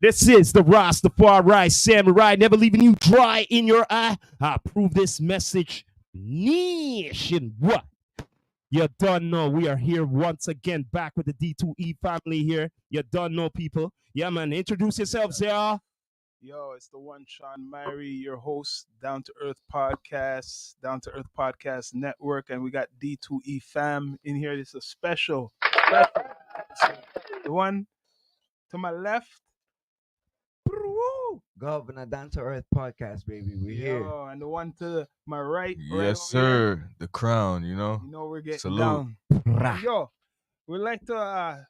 This is the Rastafari Samurai, never leaving you dry in your eye. I approve this message nationwide. You don't know. We are here once again, back with the D2E family here. You don't know, people. Yeah, man. Introduce yourselves, y'all. Yo, it's the one Sean Myrie, your host, Down to Earth Podcast Network, and we got D2E fam in here. This is a special. The one to my left, Governor Down to Earth Podcast, baby. We here. and the one to my right, Yes, sir. The crown, You know we're getting Salute. down. Yo, we'd like to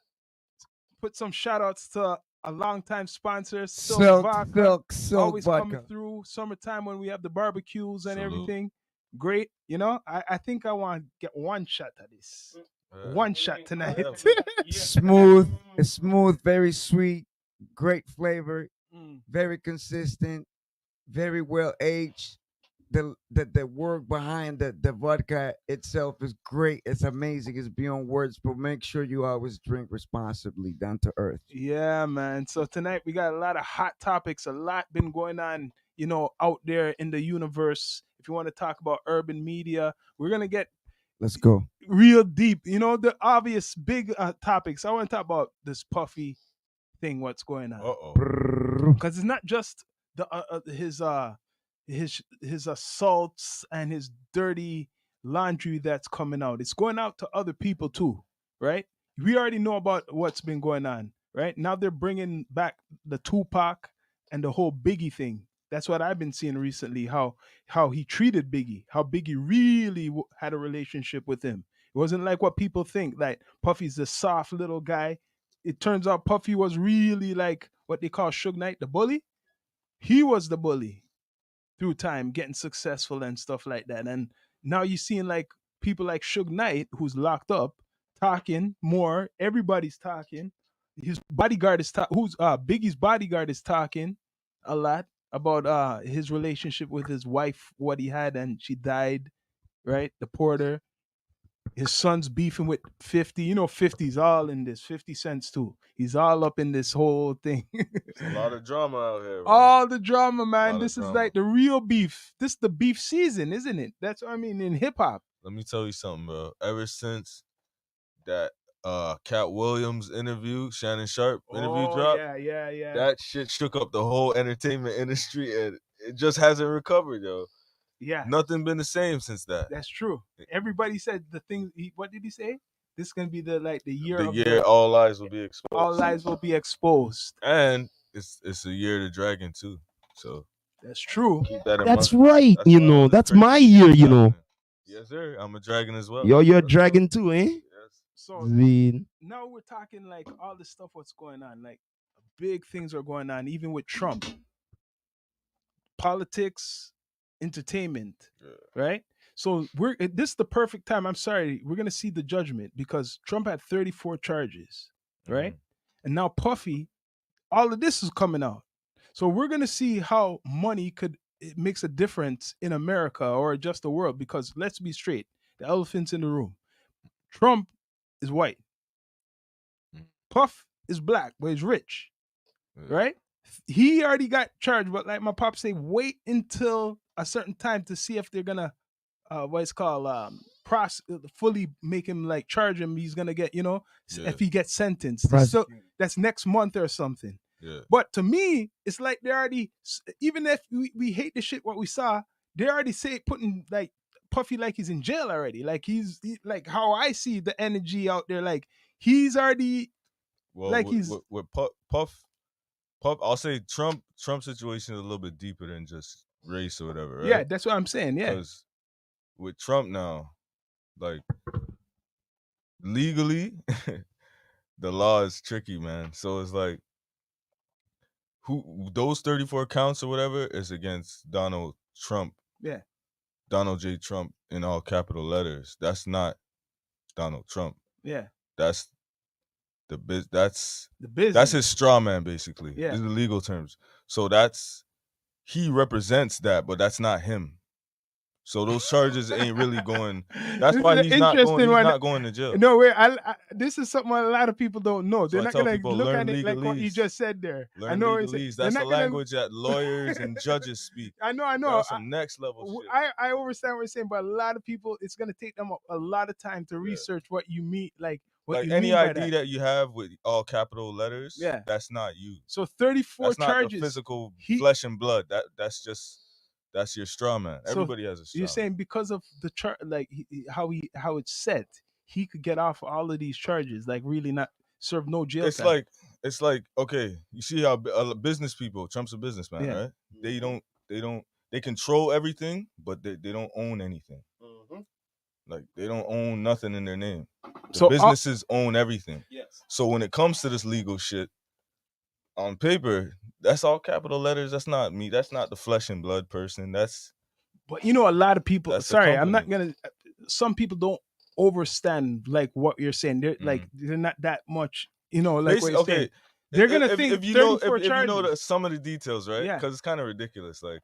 put some shout outs to a longtime sponsor, Silk Vodka. Always coming vodka. through summertime when we have the barbecues and Salute. everything. Great. I think I want to get one shot at this. One shot tonight. Smooth. It's smooth, very sweet, great flavor, Mm. very consistent, very well aged. The work behind the vodka itself is great. It's amazing. It's beyond words, but make sure you always drink responsibly, down to earth. Yeah, man. So tonight we got a lot of hot topics. A lot been going on, out there in the universe. If you want to talk about urban media, we're gonna get Let's go. real deep. The obvious big topics. I want to talk about this Puffy thing. What's going on? Because it's not just his assaults and his dirty laundry that's coming out. It's going out to other people too, right? We already know about what's been going on, right? Now they're bringing back the Tupac and the whole Biggie thing. That's what I've been seeing recently. How he treated Biggie, how Biggie really had a relationship with him. It wasn't like what people think. Like Puffy's the soft little guy. It turns out Puffy was really like what they call Suge Knight, the bully. He was the bully through time, getting successful and stuff like that. And now you're seeing like people like Suge Knight, who's locked up, talking more. Everybody's talking. His bodyguard is Biggie's bodyguard is talking a lot about his relationship with his wife, what he had, and she died, right? The porter. His son's beefing with 50. 50's all in this. 50 Cents too. He's all up in this whole thing. It's a lot of drama out here. Bro. All the drama, man. Lot of This is drama. like the real beef. This is the beef season, isn't it? That's what I mean in hip hop. Let me tell you something, bro. Ever since that Cat Williams interview, Shannon Sharp interview dropped, Yeah. that shit shook up the whole entertainment industry, and it just hasn't recovered, yo. Yeah, Nothing been the same since that. that's true. Everybody said the thing. What did he say? This is gonna be the year. The of year all lies will be exposed. all lies will be exposed. And it's a year to Dragon too. So That's true. keep that in That's mind. right. That's why all this That's crazy my shit year, happening. Yes, sir. I'm a dragon as well. Yo, you're a Let's go. dragon too, eh? Yes. So Zin. now we're talking like all this stuff. What's going on? Like big things are going on, even with Trump. Politics, entertainment, right? So this is the perfect time. I'm sorry, we're gonna see the judgment because Trump had 34 charges, right? And now Puffy, all of this is coming out. So we're gonna see how money it makes a difference in America or just the world. Because let's be straight, the elephant's in the room. Trump is white. Puff is black, but he's rich, right? He already got charged, but like my pop say, wait until a certain time to see if they're gonna what it's called fully make him like charge him. He's gonna get if he gets sentenced. So that's next month or something. Yeah. But to me, it's like they already, even if we hate the shit what we saw, they already putting like Puffy like he's in jail already. Like like how I see the energy out there. Like he's already Well, like with Puff, I'll say Trump situation is a little bit deeper than just race or whatever, right? Yeah, that's what I'm saying. Yeah. Because with Trump now, like legally, the law is tricky, man. So it's like those 34 counts or whatever is against Donald Trump. Yeah. Donald J. Trump in all capital letters. That's not Donald Trump. Yeah. That's the business. That's his straw man, basically. Yeah. These are legal terms. So he represents that, but that's not him. So those charges ain't really going. That's This why is an he's not going. interesting He's one. not going to jail. No, wait. This is something a lot of people don't know. They're I not tell gonna people, look learn at it like what you legalese. just said there. I Learn know what you're saying. legalese. They're That's the not gonna- language that lawyers and judges speak. I know. That's some next level shit. I understand what you're saying, but a lot of people, it's gonna take them a lot of time to research what you mean, like what Like you any mean by ID that you have with all capital letters, Yeah. that's not you. So 34 That's not charges. the physical flesh and blood. That's your straw man. So Everybody has a straw. You're saying because of the like how it's set, he could get off all of these charges, like really not serve no jail time. It's like okay, you see how business people, Trump's a businessman, Yeah. right? They control everything, but they don't own anything. Like they don't own nothing in their name. The businesses own everything. Yes. So when it comes to this legal shit, on paper, that's all capital letters. That's not me. That's not the flesh and blood person. But a lot of people. That's the Sorry, I'm not company. gonna. Some people don't understand like what you're saying. They're like they're not that much. Like what you're saying. They're gonna think if you know 34 if you know charges. some of the details, right? Yeah. Because it's kind of ridiculous. Like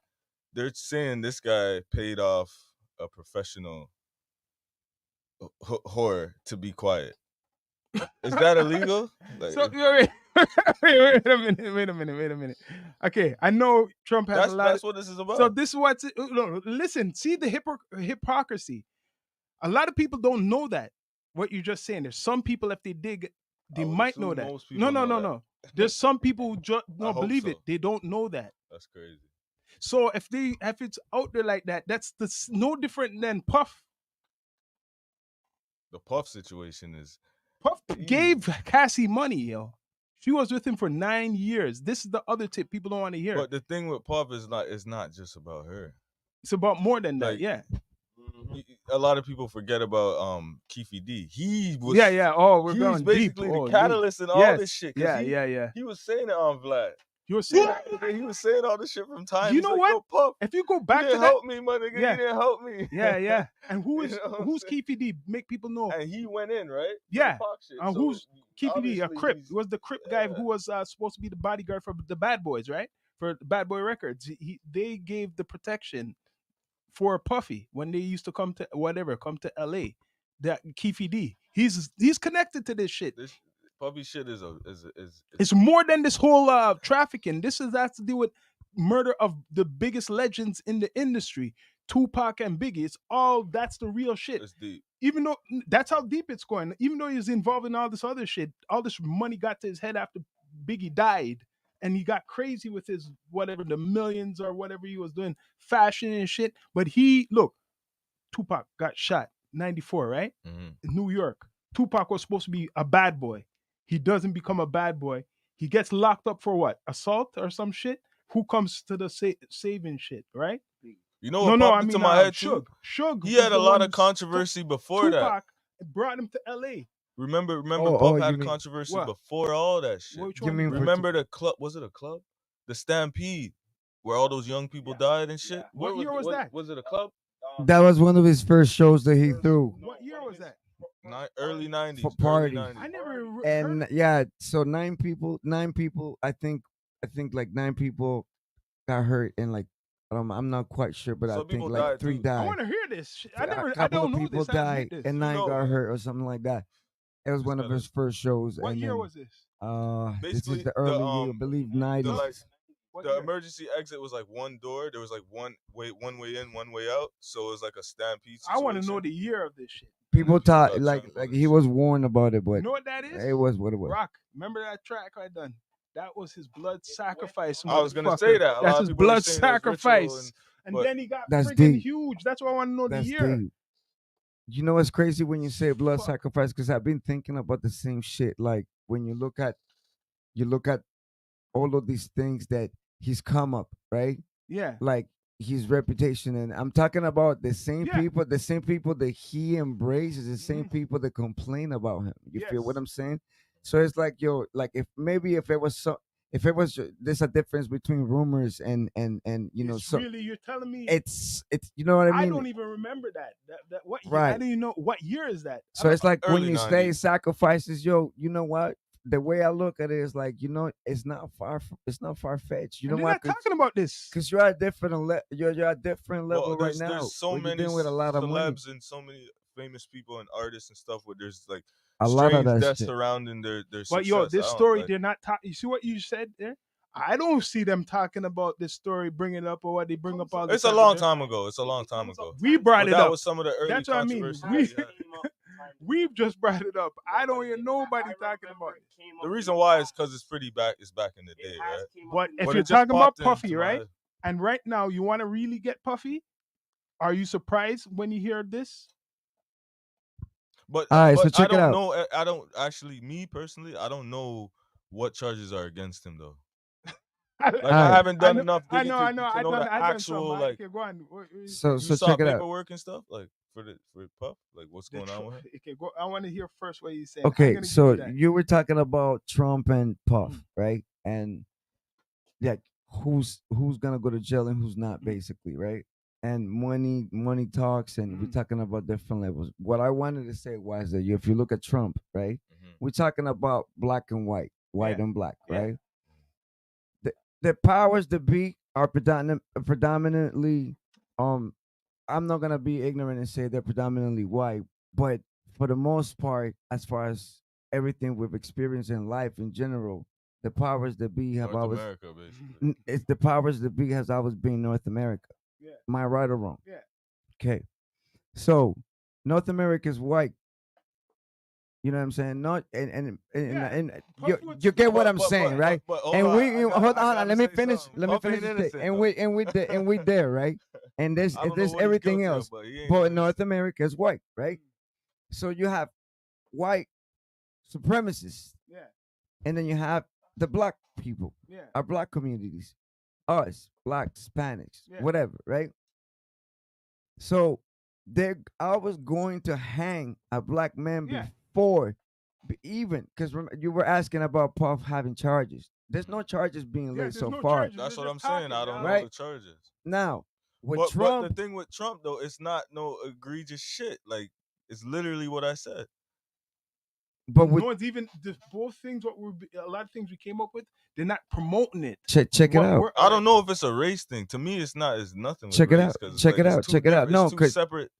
they're saying this guy paid off a professional whore to be quiet. Is that illegal? Like, So wait a minute. Okay, I know Trump has a lot. That's what this is about. So this is what's no, listen. See the hypocrisy. A lot of people don't know that. What you're just saying. There's some people, if they dig, they might know that. No. There's some people who don't believe it. They don't know that. That's crazy. So if it's out there like that, that's no different than Puff. The Puff situation is. Puff gave Cassie money, yo. She was with him for 9 years. This is the other tip people don't want to hear. But the thing with Puff is not just about her. It's about more than that, yeah. A lot of people forget about Keefe D. He was we're going he's basically deep. the catalyst in all this shit. Yeah. He was saying it on Vlad. You were saying he was saying all this shit from time. You know what? Yo, Puff, if you go back you to didn't that, help me, my nigga. Yeah. You didn't help me. Yeah. And who's You Keefe D? Make people know. And he went in, right? Yeah. And Who's Keefe D? A Crip. He was the Crip guy who was supposed to be the bodyguard for the Bad Boys, right? For the Bad Boy Records. They gave the protection for Puffy when they used to come to LA. That Keefe D. He's connected to this shit. This Puffy shit is it's more than this whole trafficking. This has to do with murder of the biggest legends in the industry, Tupac and Biggie. That's the real shit. It's deep. Even though that's how deep it's going. Even though he's involved in all this other shit, all this money got to his head after Biggie died, and he got crazy with his whatever, the millions or whatever he was doing, fashion and shit. But Tupac got shot 94, right? In New York. Tupac was supposed to be a bad boy. He doesn't become a bad boy. He gets locked up for what? Assault or some shit? Who comes to the saving shit, right? You know what popped into my head too? Suge. He had a lot of controversy before Tupac brought him to LA. Remember Puff had controversy before all that shit. Remember the club? Was it a club? The Stampede, where all those young people died and shit. Yeah. What year was that? Was it a club? That was one of his first shows that he threw. What year was that? Early 90s. For party. I never and heard. So 9 people. I think like 9 people got hurt, and like I'm not quite sure, but I think like 3 died. I want to hear this. I don't couple know of people this. died, and 9 got hurt or something like that. It was one of his first shows. What year was this? This is the early year, I believe 90s. The emergency exit was like one door. There was like one way in, one way out. So it was like a stampede situation. I want to know the year of this shit. People thought like he was warned about it, but you know what that is? It was what it was. Rock. Remember that track I done? That was his blood sacrifice. I was gonna say that. That's his blood sacrifice. And then he got freaking huge. That's why I want to know the year. Deep. You know what's crazy when you say blood sacrifice? Because I've been thinking about the same shit. Like when you look at all of these things that he's come up, right? Yeah. Like his reputation, and I'm talking about the same people that he embraces, the same people that complain about him. You feel what I'm saying? So it's like, yo, like if it was there's a difference between rumors and you know, so really you're telling me it's you know what I mean? I don't even remember that what year, right. I don't even know what year is that. So it's like when you90s. say sacrifices, yo, you know what? the way I look at it is like, it's not it's not far fetched. You And know they're why? not talking about this. Because you're at different you're at different level Well, right now. there's so where you're many dealing with a lot of money. celebs and so many famous people and artists and stuff where there's like A lot of strange that deaths shit. surrounding their But success. yo, I this don't, story, like, they're not talking. You see what you said there? I don't see them talking about this story, bringing it up, or what they bring up all the it's a time. long time ago. It's a long time ago. We brought But it that up. was some of the early That's what I mean. controversies. We've just brought it up. I don't hear nobody talking about it. The reason why is because it's pretty back. It's back in the day, right? But if But you're it just talking about popped into Puffy, my right? head. And right now you want to really get Puffy, are you surprised when you hear this? But, All right, but so check it I don't out. know. I don't actually. Me personally, I don't know what charges are against him though. Like I Alright. haven't done enough I digging know. to I know the done actual some. like. Okay, go on. So You so saw check it out. paperwork and stuff like for Puff. Like what's going on with him? Okay, go. I want to hear first what you saying. I'm Okay, gonna so give you that. you were talking about Trump and Puff, right? And yeah, who's gonna go to jail and who's not, basically, right? And money talks, and we're talking about different levels. What I wanted to say was that if you look at Trump, right, we're talking about black and white, white Yeah. and black, Yeah. right? The powers that be are predominantly, I'm not gonna be ignorant and say they're predominantly white, but for the most part, as far as everything we've experienced in life in general, the powers that be have North always America, basically. it's the powers that be has always been North America. Yeah. Am I right or wrong? Yeah. Okay. So North America is white. You know what I'm saying? Not and Yeah. you, Puff was- you get what But- I'm but- saying, but- right? but hold And on, we I got- hold I on. gotta Let me say finish. something. Let me Puff finish ain't this thing. innocent, And though. we there, right? And there's I don't know there's what he's everything guilty of, else. but he ain't But innocent. North America is white, right? So you have white supremacists, Yeah. and then you have the black people, Yeah. our black communities, us, black, Hispanics, Yeah. whatever, right? So I was going to hang a black man Yeah. before, even because you were asking about Puff having charges. There's no charges being Yeah, laid there's so no far. charges. That's They're what I'm just saying. talking, I don't dog. know Right. the charges. Now with But Trump, the thing with Trump though, it's not no egregious shit. Like it's literally what I said. but with No one's even both things. A lot of things we came up with, they're not promoting it. check it What out. we're- I don't know if it's a race thing. To me, it's not. It's nothing. With Check it race, out. 'cause, Check like, it it's out. two Check it out. different- No, it's two 'cause- separate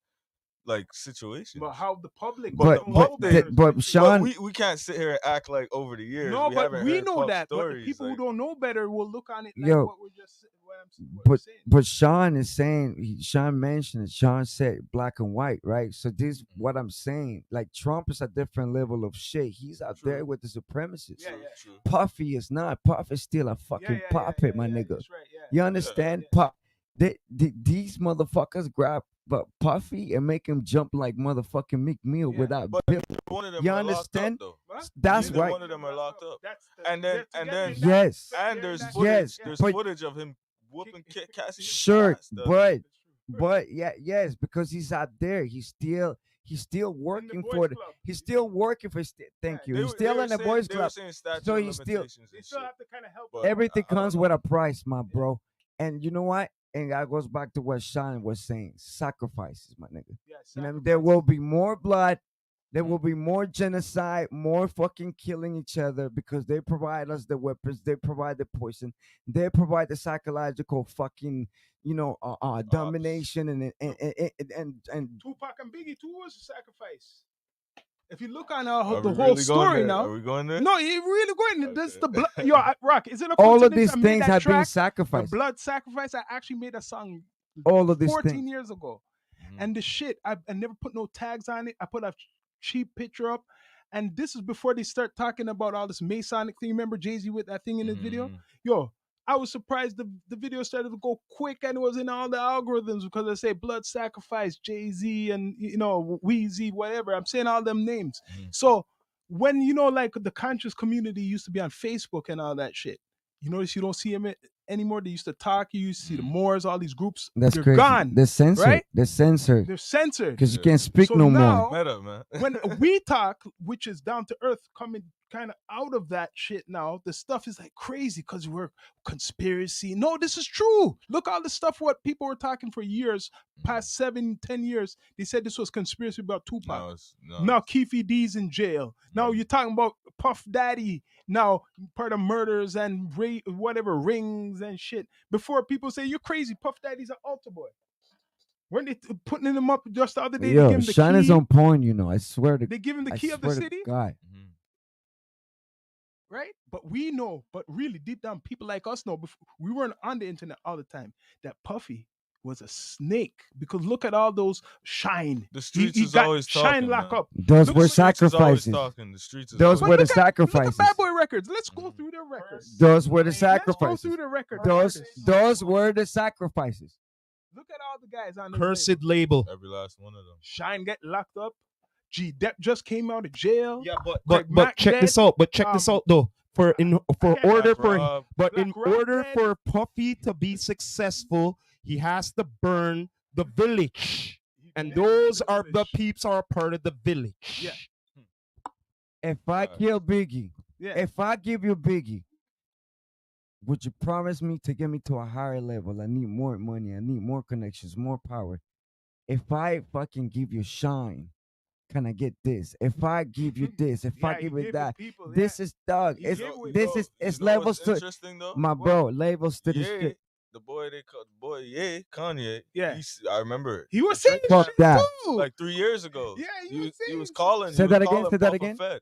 like situations. But how the public, But don't the know public- better. but But Sean, we can't sit here and act like over the years. No, we but haven't we heard know Puff's that. But the stories, people like, who don't know better will look on it like Yo, what we're just what I'm saying. but Sean is saying, Sean mentioned it. Sean said black and white, right? So this is what I'm saying. Like Trump is a different level of shit. He's out True. there with the supremacists. Yeah, yeah. True. Puffy is not. Puffy is still a fucking puppet, my nigga. That's right, yeah. You understand? These motherfuckers grab but Puffy and make him jump like motherfucking Meek Mill Yeah. without But bill. one of them You are understand? locked up, though. What? That's Neither right. one of them are locked up. That's And then- and then- Yes. And there's Yes, footage. yeah. There's but- footage of him whooping Cassie. Sure, but yes, because he's out there. He's still working for the. He's still working for. Thank you. He's still in the boys club. So he's still- They still have to kind of help. But- Everything I don't comes know. with a price, my bro. And you know what? And that goes back to what Sean was saying. Sacrifices, my nigga. You know, there will be more blood. There will be more genocide, more fucking killing each other because they provide us the weapons. They provide the poison. They provide the psychological fucking, domination and Tupac and Biggie too was a sacrifice. If you look on Are the we whole really going story there? now, Are we going there? no, you really going. That's the Okay. blood. Yo, Rock, is it a all of coincidence these I made things that have been track, the sacrificed. blood sacrifice? I actually made a song All of these 14 things. years ago. Mhm. And the shit, I never put no tags on it. I put a cheap picture up. And this is before they start talking about all this Masonic thing. Remember Jay-Z with that thing in his video? Mhm. Yo, I was surprised the video started to go quick and it was in all the algorithms because I say blood sacrifice, Jay-Z and, Weezy, whatever. I'm saying all them names. Mhm. So when, like the conscious community used to be on Facebook and all that shit, you notice you don't see them anymore. They used to talk. You used to see the Moors, all these groups. That's they're crazy. gone. They're censored. right? They're censored They're censored. because you can't speak So no now- more. Meta, man. When we talk, which is down to earth, coming kind of out of that shit now. The stuff is like crazy because we're conspiracy. No, this is true. Look all the stuff what people were talking for years, past 7-10 years. They said this was conspiracy about Tupac. Now Keefe D's in jail. Now you're talking about Puff Daddy. Now part of murders and whatever rings and shit. Before people say you're crazy, Puff Daddy's an altar boy. Weren't they putting him up just the other day? Yo, they give him the Shine key. is on point, you know. I swear to They give him the I key of the swear to city, God. right? But we know, but really deep down, people like us know. We weren't on the internet all the time. That Puffy was a snake because look at all those Shine. The streets he is got always Shine talking, lock man. up. Those Look were at- sacrifices. The streets is Those always were the Look at sacrifices. Bad Boy Records. Let's go through their records. Those were the Let's go sacrifices. through the record. Those were the sacrifices. Look at all the guys on the Cursed label. every last one of them. Shine get locked up. G Depp just came out of jail. Yeah, Greg but Mack check this out. But check this out though. For order for Puffy to be successful, he has to burn the village, and those are the peeps are a part of the village. Yeah. If I kill Biggie, Yeah. if I give you Biggie, would you promise me to get me to a higher level? I need more money. I need more connections, more power. If I fucking give you Shine, can I get this? If I give you this, if I give you that, this is dog. He It's gave away this both. is it's You know levels what's to interesting though? my bro. Levels to the Ye, shit. the boy they called Kanye. Yeah. I remember it. He was saying Fuck shit that. too. Like 3 years ago. Yeah, he was calling. Say he was that again, calling say that Puff a again. Fed.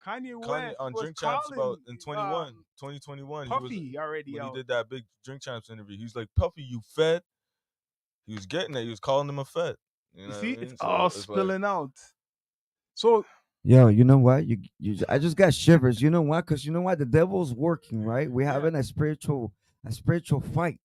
Kanye Kanye West on was Drink Champs calling, about in 2021. Puffy already When out. he did that big Drink Champs interview. He was like, Puffy, you fed. He was getting it. He was calling him a fed. You know see, what I mean? it's So all like- spilling out. So Yo, you know what? I just got shivers. You know what? Because you know what? The devil's working, right? We're having a spiritual fight,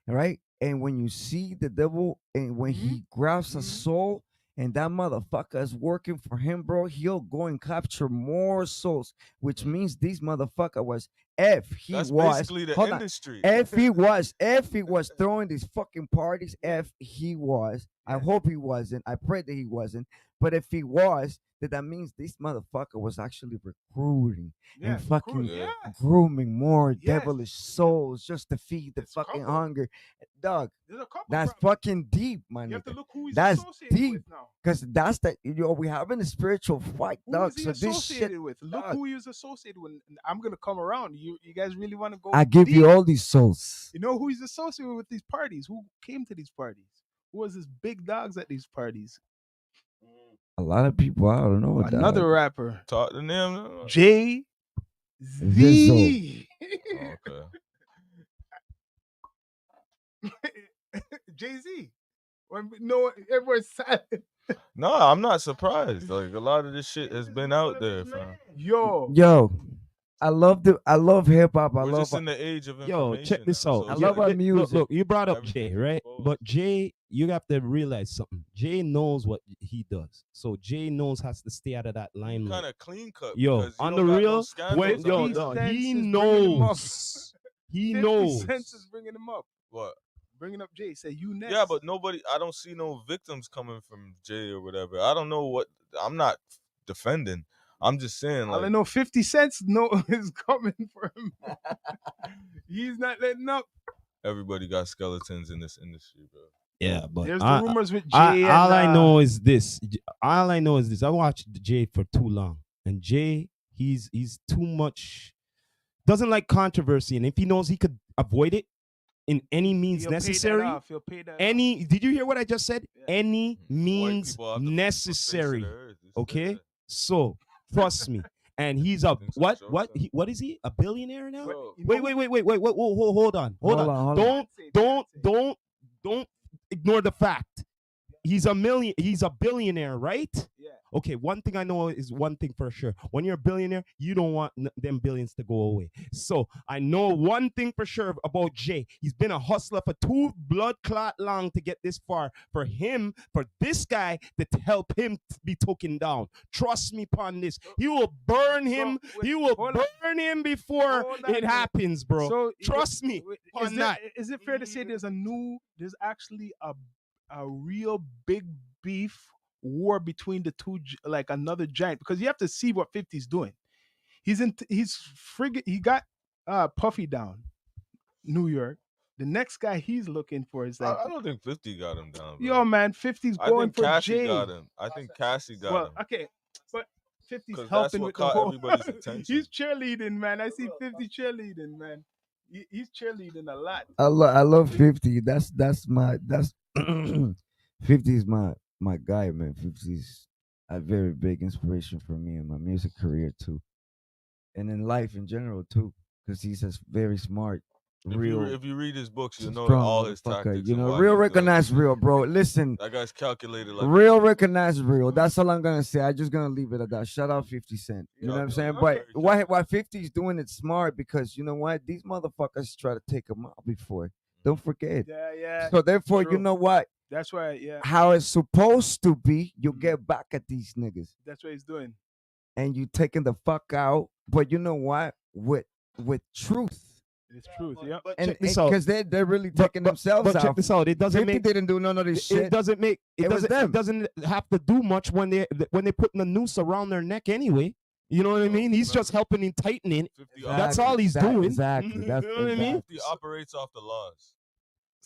right? And when you see the devil, and when he grabs a soul, and that motherfucker is working for him, bro, he'll go and capture more souls, which means this motherfucker was That's basically the hold on. industry. If he was throwing these fucking parties, he was. I hope he wasn't. I pray that he wasn't. But if he was, then that means this motherfucker was actually recruiting and fucking grooming more devilish souls just to feed the fucking hunger. Dog, there's a couple. that's brothers. fucking deep, my You have to nigga. look who he's That's associated deep. with now. Because that's the we having a spiritual fight, Who dog. is he So this associated shit, with? Look dog. who he was associated with. And I'm gonna come around. You guys really want to go? I give you deep? all these souls. You know who he's associated with these parties? Who came to these parties? Who was his big dogs at these parties? A lot of people, I don't know. Another dog. rapper, Talk to them. Jay Z. Okay. Jay Z. No, everyone's silent. No, I'm not surprised. Like a lot of this shit has been out there, fam. Yo, I love hip hop. I We're love just in the age of Yo, information. check this now, out. so I it's love like- our music. Look, you brought up Everything's Jay, right? exposed. But Jay, you have to realize something. Jay knows what he does, so Jay has to stay out of that limelight. kind of clean cut. Yo, because you on don't the got no real, scandals when, out yo, there. no, 50 he Cent is bringing him up. knows. He 50 knows. Cent is bringing him up. What? Bringing up Jay. Say you next. Yeah, but I don't see no victims coming from Jay or whatever. I don't know what. I'm not defending. I'm just saying, all I like, know, 50 Cent is coming for him. He's not letting up. everybody got skeletons in this industry, bro. Yeah, but There's the rumors with Jay. all I and, know is this. All I know is this. I watched Jay for too long, and Jay, he's too much. Doesn't like controversy, and if he knows he could avoid it in any means he'll pay that necessary, off. He'll pay that off. did you hear what I just said? Yeah. Any White means people off the face of necessary. the earth. It's Okay, that. so trust me. And he's a Things are what? jokes, What? huh? What is he? A billionaire now? Bro, You know Wait. Hold on. Don't ignore the fact. He's a billionaire, right? Yeah. Okay, one thing I know is one thing for sure. When you're a billionaire, you don't want them billions to go away. So I know one thing for sure about Jay. He's been a hustler for 2 blood clot long to get this far. For this guy to help him be taken down. Trust me upon this. He will burn him. He will burn him before Hold on, it man. happens, bro. So Trust me on that. Is it fair to say there's actually a real big beef war between the two, like another giant? Because you have to see what 50's doing. He's friggin'. He got Puffy down, New York. The next guy he's looking for is like, I don't think 50 got him down, bro. yo, man, 50's I going think for Cassie Jay. got him. I think Cassie got Well, him. okay, but 50's 'Cause that's helping what with the caught whole. everybody's attention. He's cheerleading, man. I see 50 cheerleading, man. He's cheerleading a lot. I love 50. That's 50 is my guy, man. 50's a very big inspiration for me in my music career too, and in life in general too, because he's just very smart, real. If you read his books, you know strong all his motherfucker. tactics. You and know, why real he does recognize it. real, bro. Listen, That guy's calculated like real recognize real. That's all I'm gonna say. I'm just gonna leave it at that. Shout out 50 Cent. You know what I'm saying? But why 50's doing it smart, because you know what? These motherfuckers try to take him out before. Don't forget. Yeah. So therefore, True. you know what? That's why, yeah. How it's supposed to be, you get back at these niggas. That's what he's doing. And you taking the fuck out. But you know what? With truth. It's truth, yeah. And check this out. because they're really taking themselves But out. check this out. It doesn't 50 make. didn't do none of this shit. It doesn't make. It was them. It doesn't have to do much when they putting the noose around their neck anyway. You know what I mean? He's just helping in tightening. 50 That's all he's doing. Exactly. That's You know what I mean? 50 operates off the laws.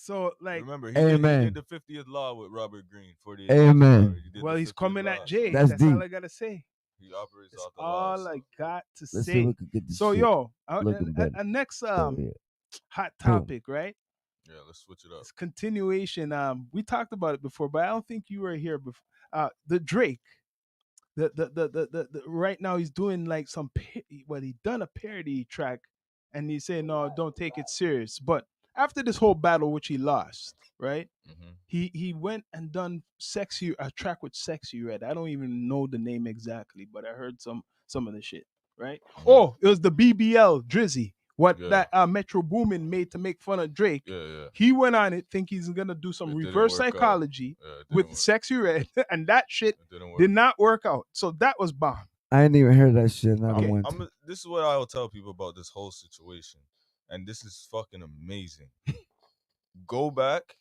So, like, Remember, he Amen. did the 50th law with Robert Greene. 48 Amen. hours. He did well, the he's 50th coming law. at Jay. That's That's all deep. I gotta say. He operates That's off the all laws. I got to Let's see say. if we could get this So, shit yo, looking better. next Oh, yeah. hot Boom. topic, right? Yeah, let's switch it up. It's continuation. We talked about it before, but I don't think you were here before. The Drake. The right now he's doing like he done a parody track, and he's saying no, don't take it serious. But after this whole battle, which he lost, right? Mm-hmm. He went and done a track with Sexy Red. I don't even know the name exactly, but I heard some of the shit, right? Mm-hmm. Oh, it was the BBL Drizzy. What Yeah. that Metro Boomin made to make fun of Drake. Yeah. He went on it, think he's gonna do some It didn't reverse work out. psychology Yeah, it didn't with work. Sexy Red, and that shit It didn't work. did not work out. So that was bomb. I ain't even heard that shit. Not Okay. once. This is what I will tell people about this whole situation, and this is fucking amazing. Go back,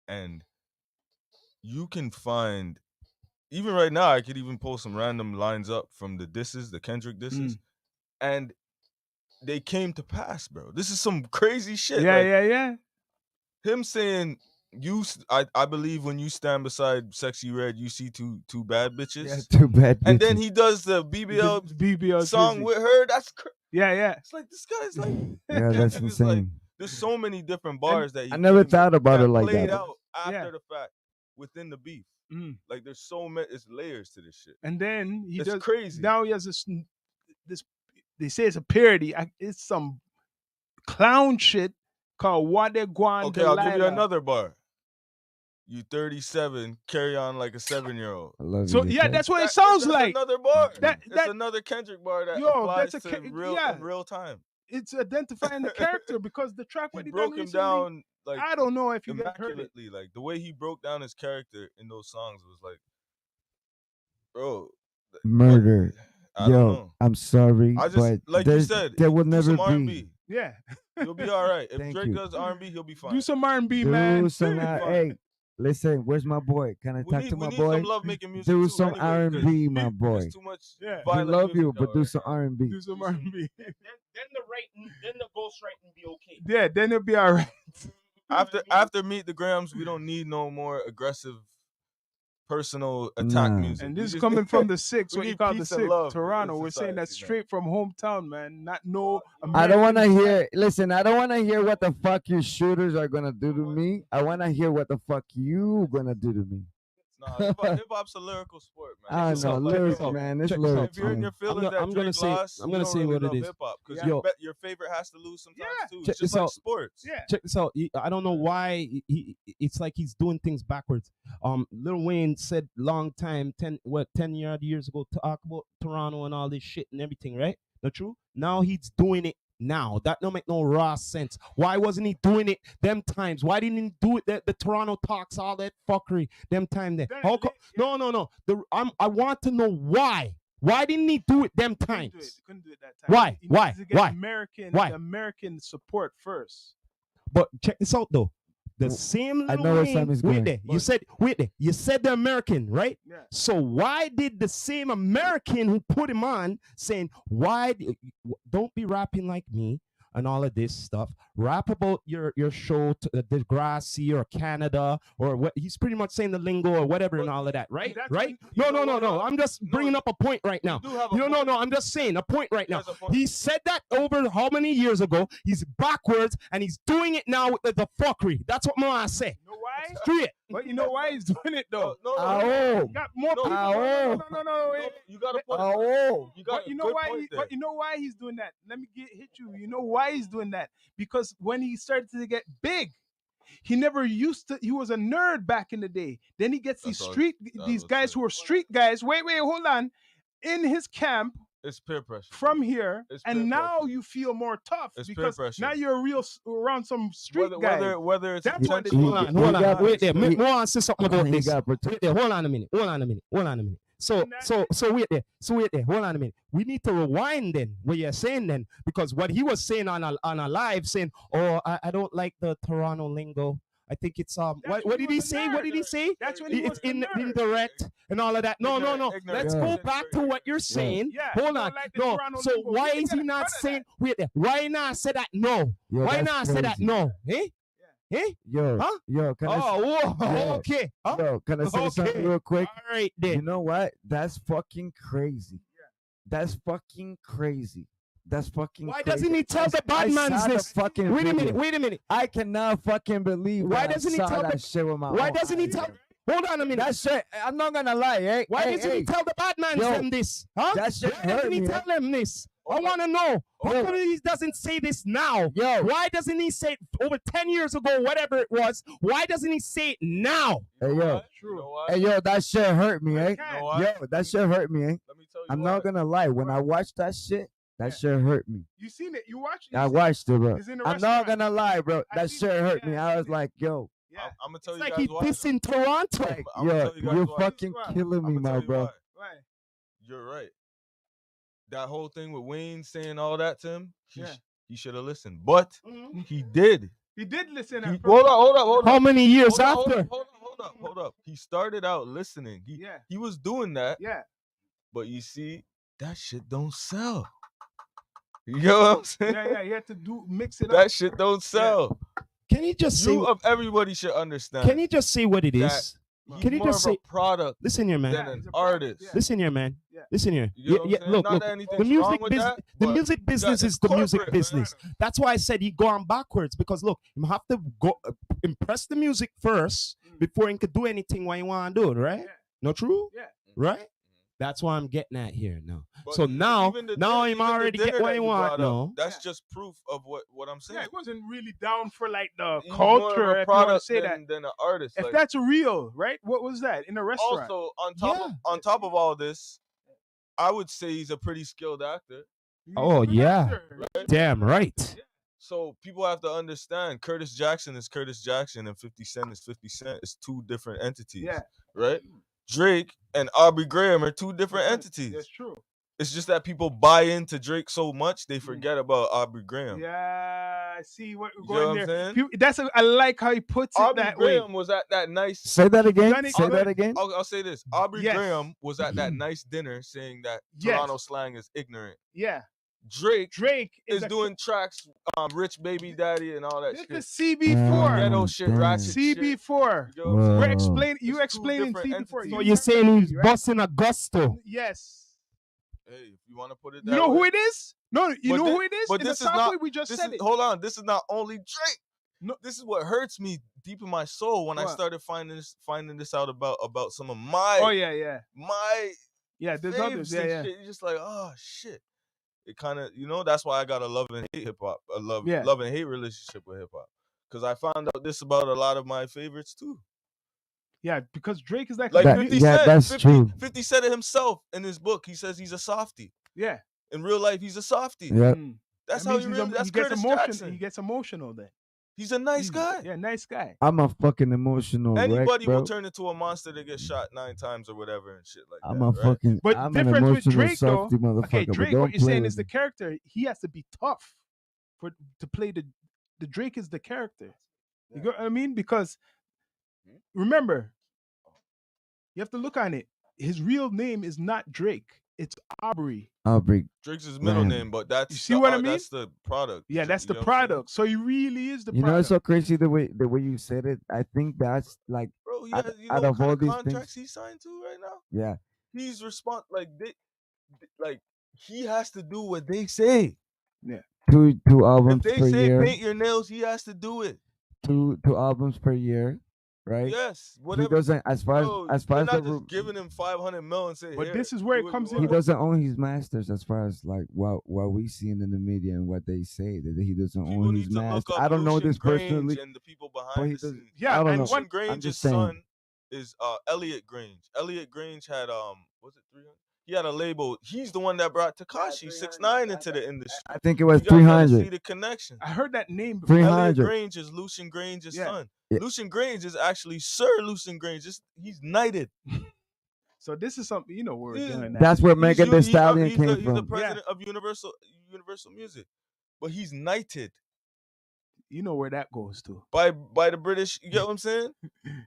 and you can find, even right now, I could even pull some random lines up from the disses, the Kendrick disses, and they came to pass, bro. This is some crazy shit. Yeah, like, yeah. Him saying, I believe when you stand beside Sexy Red, you see two bad bitches. Yeah, too bad. And then bitches. he does the BBL The BBL song Drizzy. with her. That's Yeah. it's like this guy's like Yeah, that's Kendrick is like, insane. there's so many different bars that he I never came thought about that it like played that. out after Yeah. the fact within the beef. Mm. Like there's so many, it's layers to this shit. And then he It's does crazy. Now he has this. They say it's a parody. It's some clown shit called What They Guan. Okay, I'll give you another bar. You 37, carry on like a 7-year-old. I love So you, yeah, Ken. that's what it sounds That's like. another bar. That- It's another Kendrick bar that Yo, applies that's a to Ke- real yeah. in real time. It's identifying the character because the track He what he broke done him recently, down like I don't know if you guys heard it. immaculately. Like the way he broke down his character in those songs was like, bro, Murder. I don't Yo, know. I'm sorry, I just but like you there's- said, there will do never some be. R&B. Yeah, You'll be all right. If Thank Drake you. does R&B, he'll be fine. do some R&B, man. Do some. Fine. Hey, listen. Where's my boy? Can I talk to we my need boy? some love making music Do too, some anyway, R&B, my 'cause boy. There's too much Yeah. We violent love you, music but out do right some now. R&B. Do some R&B. Then the ghostwriting be okay. Yeah, then it'll be all right. After Meet the Grams, we don't need no more aggressive personal attack Nah. music. And We this is just- coming from the six, we what you need call the peace and six, love Toronto. in We're saying that's society, straight from hometown, man. Not no. I don't want to American- hear. Listen, I don't want to hear what the fuck your shooters are gonna do to me. I want to hear what the fuck you gonna do to me. Nah, hip hop's a lyrical sport, man. I It's know just like, lyrics, yo, man. It's check this out. lyrics. If you're in man. your feelings gonna- that I'm gonna Drake say- lost, I'm you gonna don't say really what it love is. hip-hop, 'cause Yeah. your favorite has to lose sometimes Yeah. too. Check It's just this like out. sports. Yeah. Check this out. I don't know why it's like he's doing things backwards. Lil Wayne said long time, 10 years ago, talk about Toronto and all this shit and everything, right? Not true? Now he's doing it now. That don't make no raw sense. Why wasn't he doing it them times? Why didn't he do it the Toronto talks, all that fuckery, them time there? That- How co- yeah. No. I want to know why. Why didn't he do it them Couldn't do it. times? Couldn't do it that time. Why? He Why? needs to get Why? American, Why? American support first. But check this out though. The same I Lil know where Wayne. Sam is Wait going. there. You said wait there. You said the American, right? Yeah. So why did the same American who put him on saying don't be rapping like me and all of this stuff? Rap about your show to Degrassi or Canada or what? He's pretty much saying the lingo or whatever and all of that, right? that's Right? when- No. I'm just bringing up a point right now. You do have a No. point. I'm just saying a point right now. There's a point. He said that over how many years ago? He's backwards and he's doing it now with the fuckery. That's what I say. You know why? Straight. But you know why he's doing it though? No, Oh, Got more No, people. oh. No. Wait. you gotta put oh, you got But you a know good why? point there. But you know why he's doing that? Let me hit you. You know why he's doing that? Because when he started to get big, he never used to. He was a nerd back in the day. Then he gets That's these all- street, that these was guys it. who are street guys. Wait, hold on. In his camp It's peer pressure. from here, It's and peer now pressure. you feel more tough It's peer because pressure. now you're around some street guys. whether it's That's what intentional. it is. Hold on. got- Wait there. he- More on say something about he this. got Wait protected. there. Hold on a minute. So wait there. Hold on a minute. We need to rewind then what you're saying then, because what he was saying on a live saying, oh, I don't like the Toronto lingo. I think it's That's what when did he he was a say? nerd. What did he say? That's when he It's was a nerd. indirect and all of that. No. Ignorant. Let's Yeah. go back to what you're saying. Yeah, Hold you don't on. like the No. Toronto So lingo. why We is he gotta not cut saying? that. Wait there. Why not say that? No. Yo, Why that's not say that? crazy. No. Eh? Yo, Huh? yo, can I? Oh, whoa. Yeah. Okay. Huh? Yo, can I say Okay. something real quick? All right You then. know what? That's fucking crazy. That's fucking crazy. That's fucking Why crazy. doesn't he tell the I bad man's saw the this? fucking Wait a video. minute. I cannot fucking believe Why that doesn't he I saw tell that the- shit with my Why own doesn't he eyes, tell? bro. Hold on a minute. That shit, I'm not gonna lie, eh? Why Hey, doesn't he hey, tell the bad man Yo, them this? Huh? that shit Why hurt doesn't he me, tell them this? I Okay. want to know. How Yo. come he doesn't say this now? Yo. Why doesn't he say it over 10 years ago, whatever it was? Why doesn't he say it now? Hey, You know yo. why? You know why? Hey, yo, that shit hurt me, eh? You know why? Yo, that shit hurt me, eh? Let me tell you I'm why. not gonna lie. When I watched that shit, that Yeah. shit hurt me. You seen it? You watched? I watched it, bro. He's in the I'm not restaurant. gonna lie, bro. I That seen shit it. hurt Yeah, me. I I was seen it. like, yo, Yeah. I'm gonna tell It's you like guys he why. dissing Toronto. I'm gonna yo, tell you guys you're why. fucking Why? killing me, I'ma tell my you bro. why. Why? You're right. That whole thing with Wayne saying all that to him, Yeah. he should have listened. But Mhm. he did. He did listen. He, at first. hold How up. many years Hold after? up, hold up. He started out listening. Yeah. He was doing that, Yeah. but you see, that shit don't sell. You know what I'm saying? Yeah. You had to mix it up. That shit don't sell. Can he just say? You of everybody should understand. Can he just say what it that is? he's Can he more just of say? a product Listen here, man. than Yeah, an he's a product, artist. yeah. Listen here, man. Yeah. Listen here. You know what I'm saying? Look, Not look. that anything's The music wrong with business. that, The but music that business is is the music corporate, man. business. That's why I said he gone backwards because look, you have to go impress the music first before he could do anything what you want to do, right? Yeah. No true? Yeah. Right? That's what I'm getting at here now. But So now even the I'm even the already dinner get what that you you want brought up, now. That's Yeah. just proof of what I'm saying. Yeah, it wasn't really down for like the He's more of culture. a If you want to product say that, than an artist. if Like, that's real, right? What was that in a restaurant? also Yeah. on top of all this, I would say he's a pretty skilled actor. He's Oh, a good yeah. actor. Damn right. So people have to understand Curtis Jackson is Curtis Jackson and 50 Cent is 50 Cent. It's two different entities. Yeah. Right? Drake and Aubrey Graham are two different entities. That's true. It's just that people buy into Drake so much they forget about Aubrey Graham. Yeah, I see what You we're know going what I'm there. saying? I like how he puts it Aubrey that Graham way. was at that nice. Say that again. Done it Say good. that again. I'll say this. Aubrey Yes. Graham was at that nice dinner saying that Yes. Toronto slang is ignorant. Yeah, Drake Drake is a- doing tracks, Rich Baby Daddy and all that This shit. is CB4. Ghetto shit, damn. ratchet shit. CB4. You know what I'm saying? We're Whoa. explaining. It's You two explaining different CB4. entities. So You you're heard saying that, he's right? busting a gusto. Yes. Hey, if you want to put it that You know way. who it is? No, you But know thi- who it is? but In the this is South not- way, we just This said is it. hold on. This is not only Drake. No. This is what hurts me deep in my soul when I What? started finding this out about some of my Oh yeah. my Yeah, there's faves others. and Yeah. shit. You're just like, oh shit. It kind of, that's why I got a love and hate hip hop, a love Yeah. and hate relationship with hip hop, because I found out this about a lot of my favorites too. Yeah, because Drake is like, Like That- 50 yeah, Cent, that's 50, true. 50 said it himself in his book. He says he's a softie. yeah. In real life, he's a softie. Yeah. Mm. That's That how means he he's really. he That's gets Curtis emotional. Jackson. He gets emotional then. He's a nice guy. Yeah, nice guy. I'm a fucking emotional wreck, Anybody bro. will turn into a monster to get shot 9 times or whatever and shit like I'm that. a right? fucking. But I'm an difference with emotional Drake, though. softy motherfucker. Okay, but Drake. don't What you're play saying with is the me. character. He has to be tough to play the Drake is the character. You get what I mean? Because remember, you have to look on it. His real name is not Drake. It's Aubrey. Aubrey. Drake's his middle Graham. name, but You see what I mean? that's the product. Yeah, that's the You know what I'm saying? product. So he really is the You know, it's product. so crazy the way you said it. I think that's like Bro, out, yeah, you out know of what kind all of these contracts things. he's signed to right now? Yeah. He's like he has to do what they say. Yeah. Two If albums they per say year. paint your nails, he has to do it. Two albums per year, right? Yes, He whatever. doesn't as far Bro, as far they're as not the just giving him 500 mil and say, But here, this is where do it what comes you in. he want. doesn't own his masters as far as like what we seen in the media and what they say that he doesn't People own need his to look masters. up I don't know Lucian this Grange personally, and the people but behind he the does. scenes. Yeah, I don't and know. Lucian one Grange's just saying. son is Elliot Grange. Elliot Grange had was it 300? He had a label. He's the one that brought Takashi 6ix9ine into the industry. I think it was You guys gotta see 300. the connection. I heard that name before. 300. Elliot Grange is Lucian Grange's Yeah. son. Yeah. Lucian Grange is actually Sir Lucian Grange. He's knighted. So this is something you know where we're He's- doing. That's where He's Megan u- Thee he- Stallion he's came the, He's the from. president of Universal Music, but he's knighted You know where that goes to. by the British. You get what I'm saying?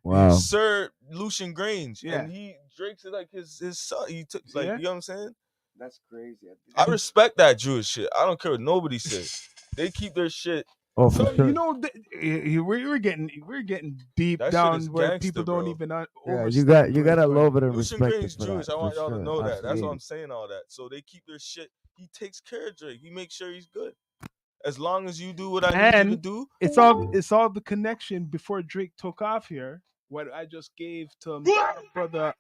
Wow. Sir Lucian Grange, Yeah. and Drake's like his son. He took See that? you know what I'm saying? That's crazy. I respect that Jewish shit. I don't care what nobody says. They keep their shit. Oh, for So sure. you know, we're getting deep That shit down is where gangster, people don't bro. even yeah, overstep you where got it's a going. little bit of Lucian respect Grange's for Jewish. that. I want for y'all to sure. know that. That's why Absolutely. I'm saying all that. So they keep their shit. He takes care of Drake. He makes sure he's good. As long as you do what I need you to And do. it's all the connection before Drake took off here. What I just gave to brother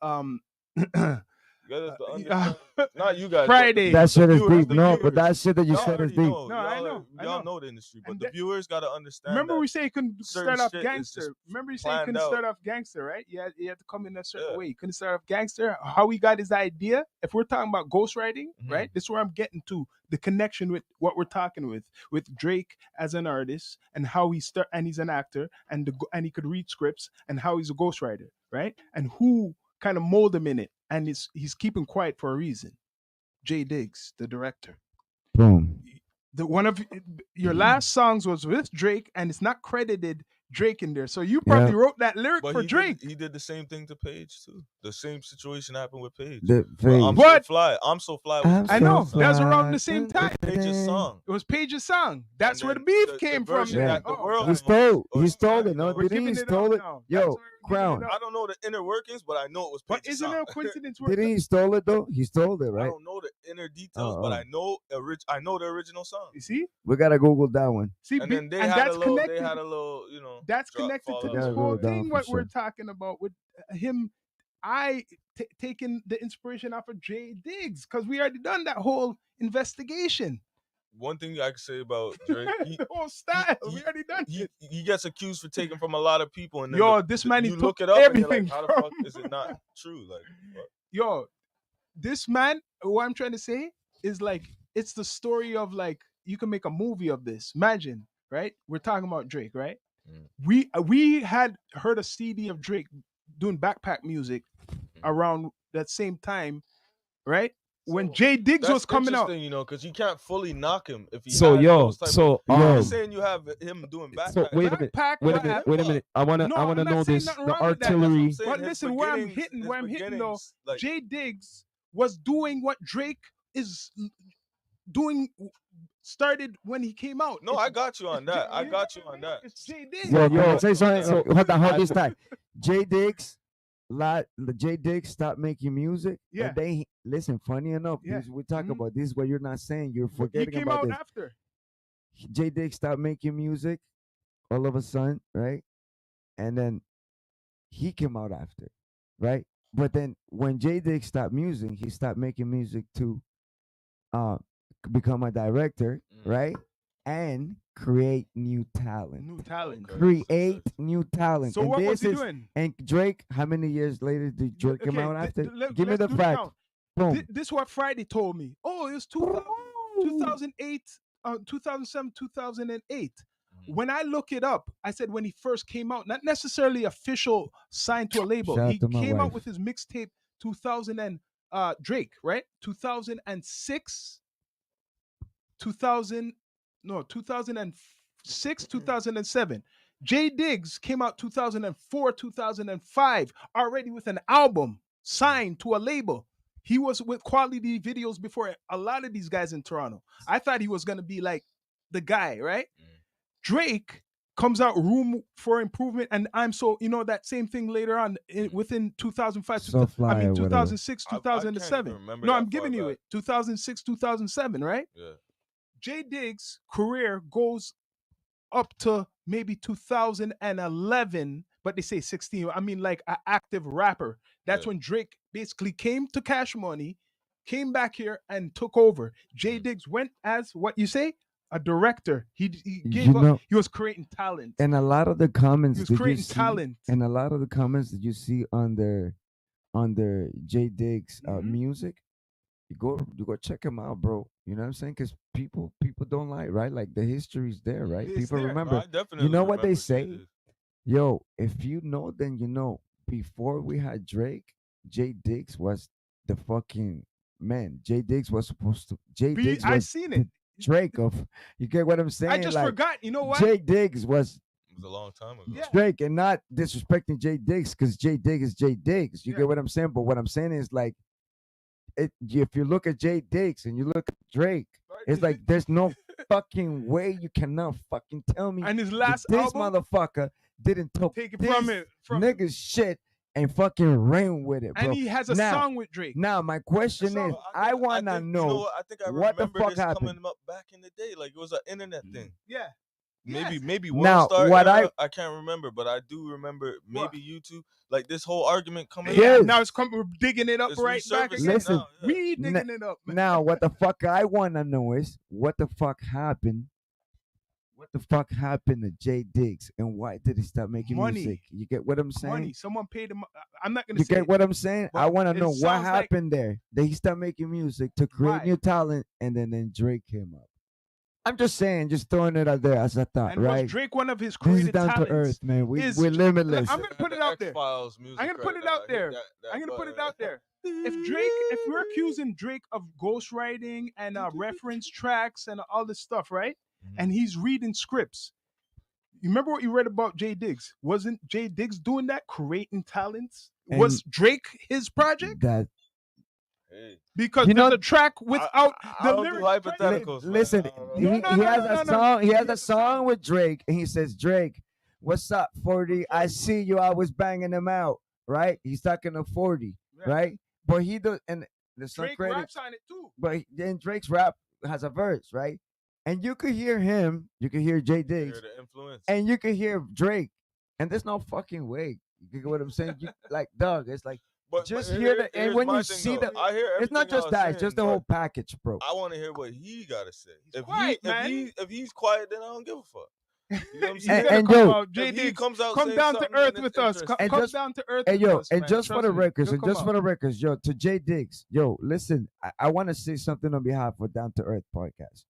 You guys have to yeah. understand. Not you guys. Friday. That shit is viewers, deep. the No, viewers. but that shit that you Y'all said is already deep. know. No, I Y'all, know, I y'all know. know the industry, but And the that- viewers gotta understand. Remember that we say you couldn't certain start off shit is gangster. just Remember you say you planned couldn't out. start off gangster, right? You had to come in a certain Yeah. way. You couldn't start off gangster. How he got his idea? If we're talking about ghostwriting, right? This is where I'm getting to the connection with what we're talking with Drake as an artist and how and he's an actor and and he could read scripts and how he's a ghostwriter, right? And who kind of mold him in it, and he's keeping quiet for a reason. Jay Diggs, the director. Boom. One of your last songs was with Drake, and it's not credited Drake in there. So you probably wrote that lyric But for Drake. he did the same thing to Paige too. The same situation happened with Paige. The Well, I'm Paige. What? so fly. I'm so fly. I'm I know so that was around the fly. same time. Paige's song. It was Page's song. That's And where the then beef the came from. version Yeah. that the world He stole. He stole it. you No, know, We're did he? giving He it stole up it. now. Yo, That's why we're giving Crown. it I up. don't know the inner workings, but I know it was But Paige's isn't song. there a coincidence? Where, Did he stole it though? He stole it, I right? don't know the inner details, Oh, but oh. I know the original song. you see, We gotta Google that one. And then and that's connected. they had a little, you know, That's drop, connected fall to out. this gotta whole go down thing. for What we're sure. talking about with him, taking the inspiration off of Jay Diggs, because we already done that whole investigation. One thing I can say about Drake, The whole style. We already done it. he gets accused for taking from a lot of people, and then Yo, this man, he you took look it up, and you're everything like, how the from- fuck is it not true? Like, what? Yo, this man, what I'm trying to say is like, it's the story of like, you can make a movie of this. Imagine, right? We're talking about Drake, right? We had heard a CD of Drake doing backpack music around that same time, right? When Jay Diggs That's was coming out. interesting, you know, because you can't fully knock him if he. So, had yo, those type so, of, I'm yo. just saying you have him doing backpack. So wait a minute. Backpack, Wait a what minute. happened? Wait a minute. I wanna No, I'm not know saying this. nothing The wrong with that. artillery. That's what But I'm saying. listen, where I'm hitting though, like, Jay Diggs was doing what Drake is doing, started when he came out. No, I got you on that. I got you on that. It's Jay Diggs. Yo, Yo, can I say something? so- Hold on, hold this time. Jay Diggs, Jay Diggs stopped making music. Yeah. And they listen. Funny enough, Yeah. this, we talk Mhm. about this. What you're not saying, you're He forgetting came about out this. after. Jay Diggs stopped making music all of a sudden, right? And then he came out after, right? But then when Jay Diggs stopped music, he stopped making music to become a director, right? And create new talent. New talent. Okay. Create new talent. So And what was this he is- doing? And Drake, how many years later did Drake come out after? Give me let's the do fact. count. Boom. This is what Friday told me. Oh, it was 2008, 2007, 2008. When I look it up, I said when he first came out, not necessarily official signed to a label. Shout out He to my came out wife. with his mixtape 2000 and Drake, right? 2006, 2006, 2007. Jay Diggs came out 2004, 2005, already with an album signed to a label. He was with quality videos before a lot of these guys in Toronto. I thought he was gonna be like the guy, right? Drake comes out Room for Improvement, and I'm so that same thing later on within 2005, So fly or whatever. 2006, I can't 2007. even remember No, that I'm far giving you back. it. 2006, 2007, right? Yeah. Jay Diggs' career goes up to maybe 2011, but they say 16. I mean, like an active rapper. That's Yeah. when Drake basically came to Cash Money, came back here and took over. Jay Mhm. Diggs went as what you say, a director. He You gave up. know, He was creating talent. and a lot of the He comments was that you creating see, talent. and a lot of the comments that you see under J Diggs Mhm. music, you go check him out, bro. You know what I'm saying? Because people don't lie, right? Like the history's there, right? It's People there. No, remember. I definitely You know what they remember say? Jay-Z. Yo, if you know, then you know. Before we had Drake, J Diggs was the fucking man. J Diggs was supposed to. J Diggs I was seen the it. Drake of. You get what I'm saying? I just like forgot. You know what? J Diggs was It was a long time ago. Yeah. Drake, and not disrespecting J Diggs because J Diggs is J Diggs. You Yeah. get what I'm saying? But what I'm saying is like, if you look at J Diggs and you look at Drake, it's like there's no fucking way you cannot fucking tell me And his that last this album, motherfucker didn't take it this from it. From nigga's shit and fucking ran with it, bro. and he has a now, song with Drake. Now my question song- is, Well, I wanna think, know, You know what? I think I what the remember fuck this happened. coming up back in the day. Like it was an internet thing. Yeah. Maybe Yes. maybe Now, Worldstar what era. I can't remember, but I do remember What? maybe YouTube. Like this whole argument coming. Yeah. Yes. Now it's we're digging it up It's right back resurfacing again. Listen, now. Yeah. We digging it up. Man. Now, what the fuck I wanna know is what the fuck happened. What the fuck happened to Jay Diggs and why did he stop making Money. music? You get what I'm saying? Money. Someone paid him. I'm not gonna You say. get what I'm saying? I but want to it know what sounds like- happened there. That he stopped making music to create Why? new talent, and then Drake came up. I'm just saying, just throwing it out there as a thought, And right? was Drake one of his This is creative down talents? to earth, man. We're is- limitless. I'm gonna put it out there. X-Files music. I'm gonna put right it now. out I hit there. that I'm gonna put button. it out there. If we're accusing Drake of ghostwriting and reference tracks and all this stuff, right? Mhm. And he's reading scripts. You remember what you read about Jay Diggs? Wasn't Jay Diggs doing that, creating talents? And Was Drake his project? that Hey. Because You there's know- a track without I the don't do lyrics. hypotheticals. listen, man. I don't he, know. he has a song. He has a Yes. song with Drake, and he says, "Drake, what's up, 40? I see you. I was banging him out, right? He's talking to 40, Yeah. right? But he does, and there's some Drake credit. raps on it too. But then Drake's rap has a verse, right? And you could hear him, you could hear Jay Hear Diggs, the influence. and you could hear Drake, and there's no fucking way. You get what I'm saying? You, like, dog, it's like just hear the. And here's when my you thing, see though. the, I hear it's not everything y'all just that; it's saying, just the but whole package, bro. I want to hear what he gotta say. If quiet, he, man. if he's quiet, then I don't give a fuck. You know what I'm He's saying? gonna And come yo, out. Jay If he Diggs, comes out come saying down to something, earth then with it's us. interesting. And Come just- down to earth And with yo, us, and man. just for Trust the me. records, He'll and come just out. for the records, yo, to Jay Diggs, yo, listen, I want to say something on behalf of Down to Earth podcast.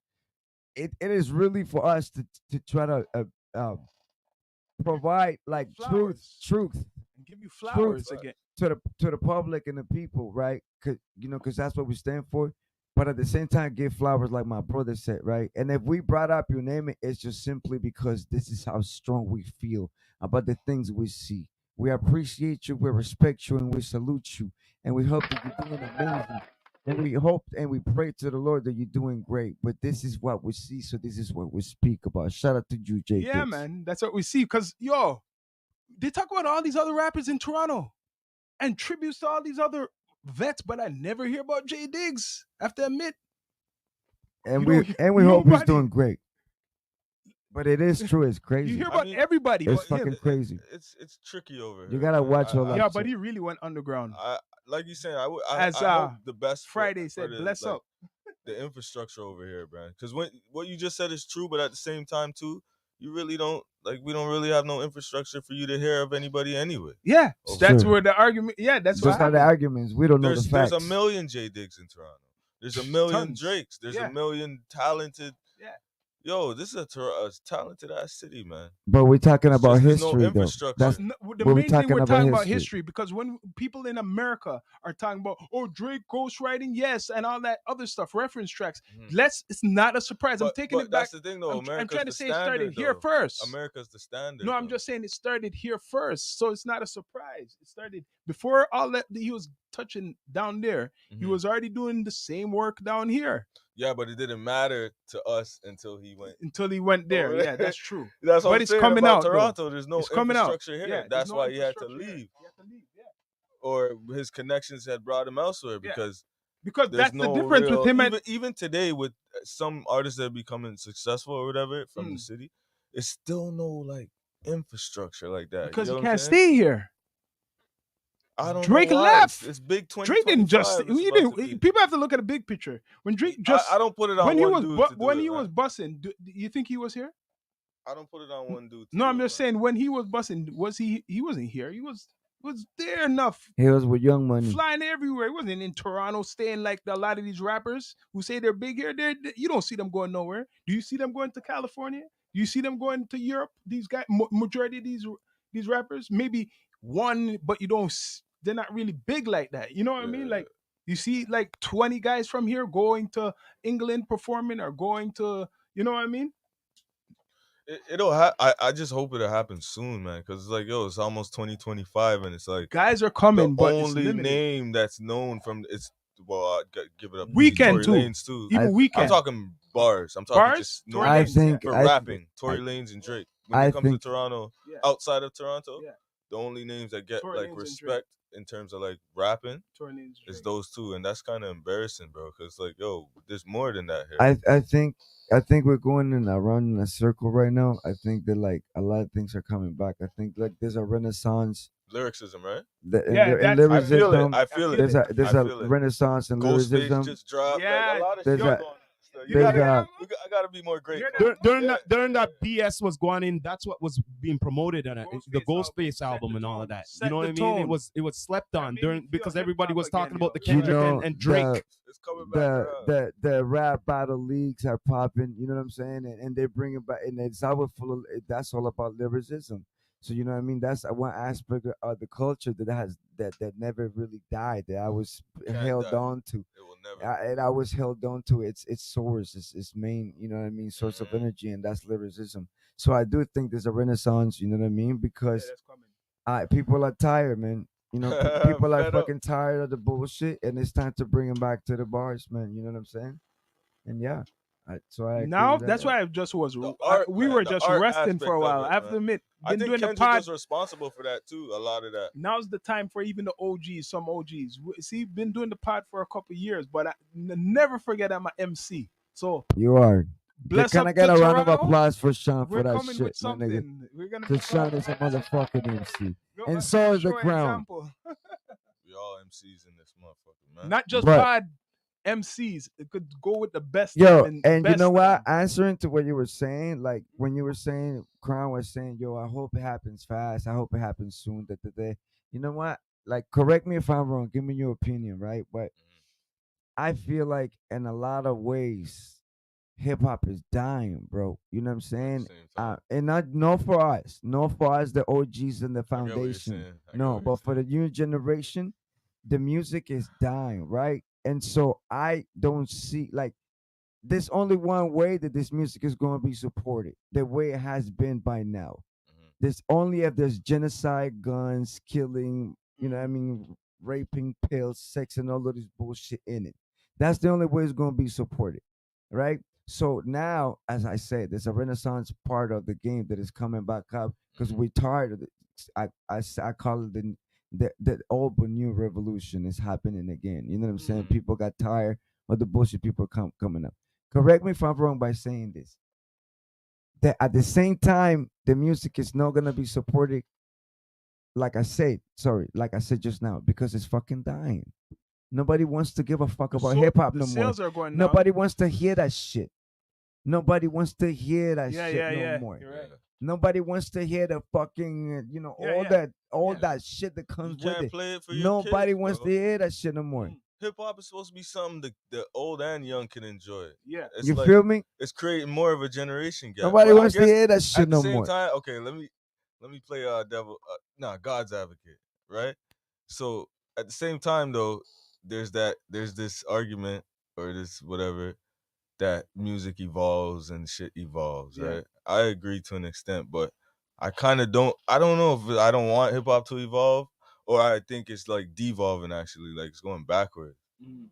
It is really for us to try to provide like Flowers. truth And give you flowers Truth. again. to the public and the people, right? Cause that's what we stand for. But at the same time, give flowers, like my brother said, right? And if we brought up your name, it's just simply because this is how strong we feel about the things we see. We appreciate you, we respect you, and we salute you, and we hope that you're doing amazing. And we hope and we pray to the Lord that you're doing great. But this is what we see, so this is what we speak about. Shout out to you, Jay. Yeah, Diggs. man. That's what we see. Cause yo, they talk about all these other rappers in Toronto and tributes to all these other vets, but I never hear about Jay Diggs. I have to admit. And You we don't hear and we hope he's nobody. doing great. But it is true. It's crazy. You hear I about mean, everybody It's but him. fucking crazy. It's tricky over here. You gotta man. watch all that Yeah, shit. but he really went underground. Like you saying, I As, hope the best. Friday said, the, bless like, up. the infrastructure over here, man. Because what you just said is true, but at the same time too, you really don't we don't really have no infrastructure for you to hear of anybody anyway. Yeah, Oh, that's sure. where the argument. Yeah, that's Just what like the happened. arguments, we don't know the There's facts. a million J Diggs in Toronto. There's a million Tons. Drakes. There's Yeah. a million talented. Yeah. yo, this is a talented ass city, man. But we're talking It's about just there's no history, though. infrastructure. That's The what we're main thing talking we're about talking about history. history, because when people in America are talking about, oh, Drake ghostwriting, yes, and all that other stuff, reference tracks, it's not a surprise. I'm taking it back. That's the thing, though. I'm America's trying to the say it started standard, here though. first. America's the standard. No, I'm though. just saying it started here first, so it's not a surprise. It started before all that he was touching down there. He Mhm. was already doing the same work down here Yeah, but it didn't matter to us until he went there. over Yeah, there. that's true. That's what But I'm it's saying coming about out, though. Toronto. There's no It's coming out. infrastructure here. Yeah, there's That's no why he had to infrastructure here. leave, He had to leave. Yeah. or his connections had brought him elsewhere Yeah. because Because there's that's the no difference real, with him and even today with some artists that are becoming successful or whatever from the Mm. city, it's still no like infrastructure like that. because you he know what I'm can't saying? stay here. I don't Drake know why. left. It's big Drake didn't just 2025. he didn't, people have to look at the big picture. When Drake just I don't put it on when he one was dude to do when it, he man. was bussing, do you think he was here? I don't put it on one dude. To No, do I'm it, just man. saying when he was bussing, was he wasn't here. He was there enough. He was with Young Money. Flying everywhere. He wasn't in Toronto staying like a lot of these rappers who say they're big here. You don't see them going nowhere. Do you see them going to California? Do you see them going to Europe? These guys, majority of these rappers, maybe one, but you don't. They're not really big like that. You know what I mean? Yeah. Like you see, like 20 guys from here going to England performing or going to, you know what I mean? I just hope it'll happen soon, man. Because it's like, yo, it's almost 2025, and it's like Guys are the coming, but it's only limited. name that's known from it's give it up. to Weekend Tory too. Lanez too. Even I- Weekend. I'm talking bars. I'm talking Bars? just Tory known I Lanez, think for I, rapping. Tory I- Lanez and Drake. When I it comes think to Toronto, Yeah. outside of Toronto, Yeah. the only names that get Tory like Lanez and Drake. respect in terms of like rapping Tory Lanez, is Drake. those two, and that's kind of embarrassing, bro. Because like, yo, there's more than that here. I think we're going around in a circle right now. I think that like a lot of things are coming back. I think like there's a renaissance Lyricism, right? Yeah, in that's- I feel it. lyricism. I feel it. There's a I feel it. renaissance in Ghostface lyricism. just dropped. Yeah, Like a lot of there's shit a- going on. So you there's gotta, a- I gotta be more grateful. During that BS was going in, that's what was being promoted on it, the Ghostface Ghostface album, album set and the all tone, of that. set You know what the I mean? tone. It was slept That on made me during feel because everybody hip-hop was talking again, about the yo. You Kendrick know, and Drake. It's coming back around. the rap battle leagues are popping. You know what I'm saying? And they bring it back, and it's all full of. That's all about lyricism. So you know what I mean? That's one aspect of the culture that never really died. That I was Can't held die. on to. It will never. And I was held on to its source, its main, you know what I mean, source of Mhm. energy, and that's lyricism. So I do think there's a renaissance, you know what I mean, because that's coming. people are tired, man. You know, people are Fed up. fucking tired of the bullshit, and it's time to bring them back to the bars, man. You know what I'm saying? And yeah, so I agree Now with that, that's yeah. why I just was. The art, we man, were the just art resting for a aspect while. of it, I have to man. admit, I been think doing the Kendrick pod. was responsible for that too. A lot of that. Now's the time for even the OGs, some OGs. See, been doing the pod for a couple years, but never forget I'm an MC. So You are. bless Can up I get to a round of Toronto. applause for Sean We're for that coming with shit, my nigga? something. We're gonna Because Sean is a motherfucking MC. And so is the show an crown. example. We all MCs in this motherfucker, man. Not just But- pod MCs. It could go with the best. Yo, and and you best know of what? them. Answering to what you were saying, like when you were saying, Crown was saying, yo, I hope it happens fast. I hope it happens soon. You know what? Like, correct me if I'm wrong. Give me your opinion, right? But I feel like in a lot of ways, hip hop is dying, bro. You know what I'm saying? same time. And not for us, not for us, the OGs and the I get what you're foundation. saying. I get No, what but you're for the new generation, the music is dying, right? And so I don't see like there's only one way that this music is going to be supported, the way it has been by now. Mhm. There's only if there's genocide, guns, killing, you know what I mean, raping, pills, sex, and all of this bullshit in it. That's the only way it's going to be supported, right? So now, as I said, there's a renaissance part of the game that is coming back up because we're tired of it. I call it the old but new revolution is happening again. You know what I'm saying? Mhm. People got tired of the bullshit people coming up. Correct me if I'm wrong by saying this. That at the same time, the music is not gonna be supported. Like I said just now, because it's fucking dying. Nobody wants to give a fuck about hip hop The no more. sales are going down. Nobody wants to hear that shit. Nobody wants to hear that Yeah, shit yeah, no yeah. more. You're right. Nobody wants to hear the fucking, Yeah, yeah. all Yeah. that shit that You comes with can't it. play it for your Nobody kids, wants bro. to hear that shit no more. hip hop is supposed to be something the old and young can enjoy. Yeah. It's You like feel me? it's creating more of a generation gap. Nobody But I wants to guess hear that shit at the no same more. time, okay, let me play God's advocate, right? So at the same time though, there's this argument or this whatever that music evolves and shit evolves, Yeah. right? I agree to an extent, but I kind of don't. I don't know if I don't want hip hop to evolve or I think it's like devolving actually, like it's going backward. Mm.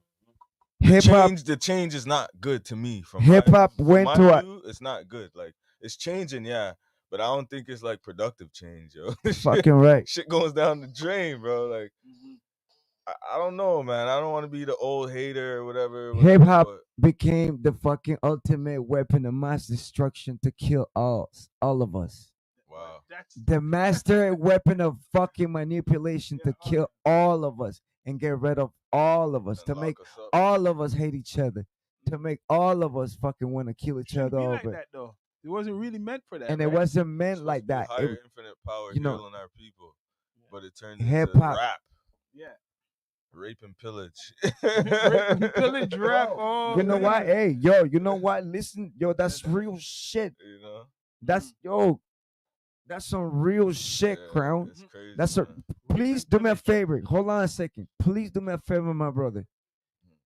Hip hop, The change is not good to me from hip hop from went my to a view. It's not good. Like it's changing, yeah, but I don't think it's like productive change, yo. fucking right. Shit goes down the drain, bro. Like Mhm. I don't know, man. I don't want to be the old hater or whatever, Hip whatever. hop But became the fucking ultimate weapon of mass destruction to kill all of us. wow, That's The master weapon of fucking manipulation to kill all of us and get rid of all of us, and to lock make us up. all of us hate each other, to make all of us fucking want to kill it each shouldn't other be like over. that though. It wasn't really meant for that. And it right? wasn't It's meant supposed like to be that. higher infinite power You know, healing our people, but it turns hip into hop. rap, Yeah. rape and pillage. Rape and pillage rap. Bro, Oh, you know man. what? Hey, yo, you know what? Listen, yo, that's Yeah. real shit. You know, That's yo, that's some real shit, yeah, Crown. it's crazy. That's a. Man. Please do me a favor. Hold on a second. Please do me a favor, my brother,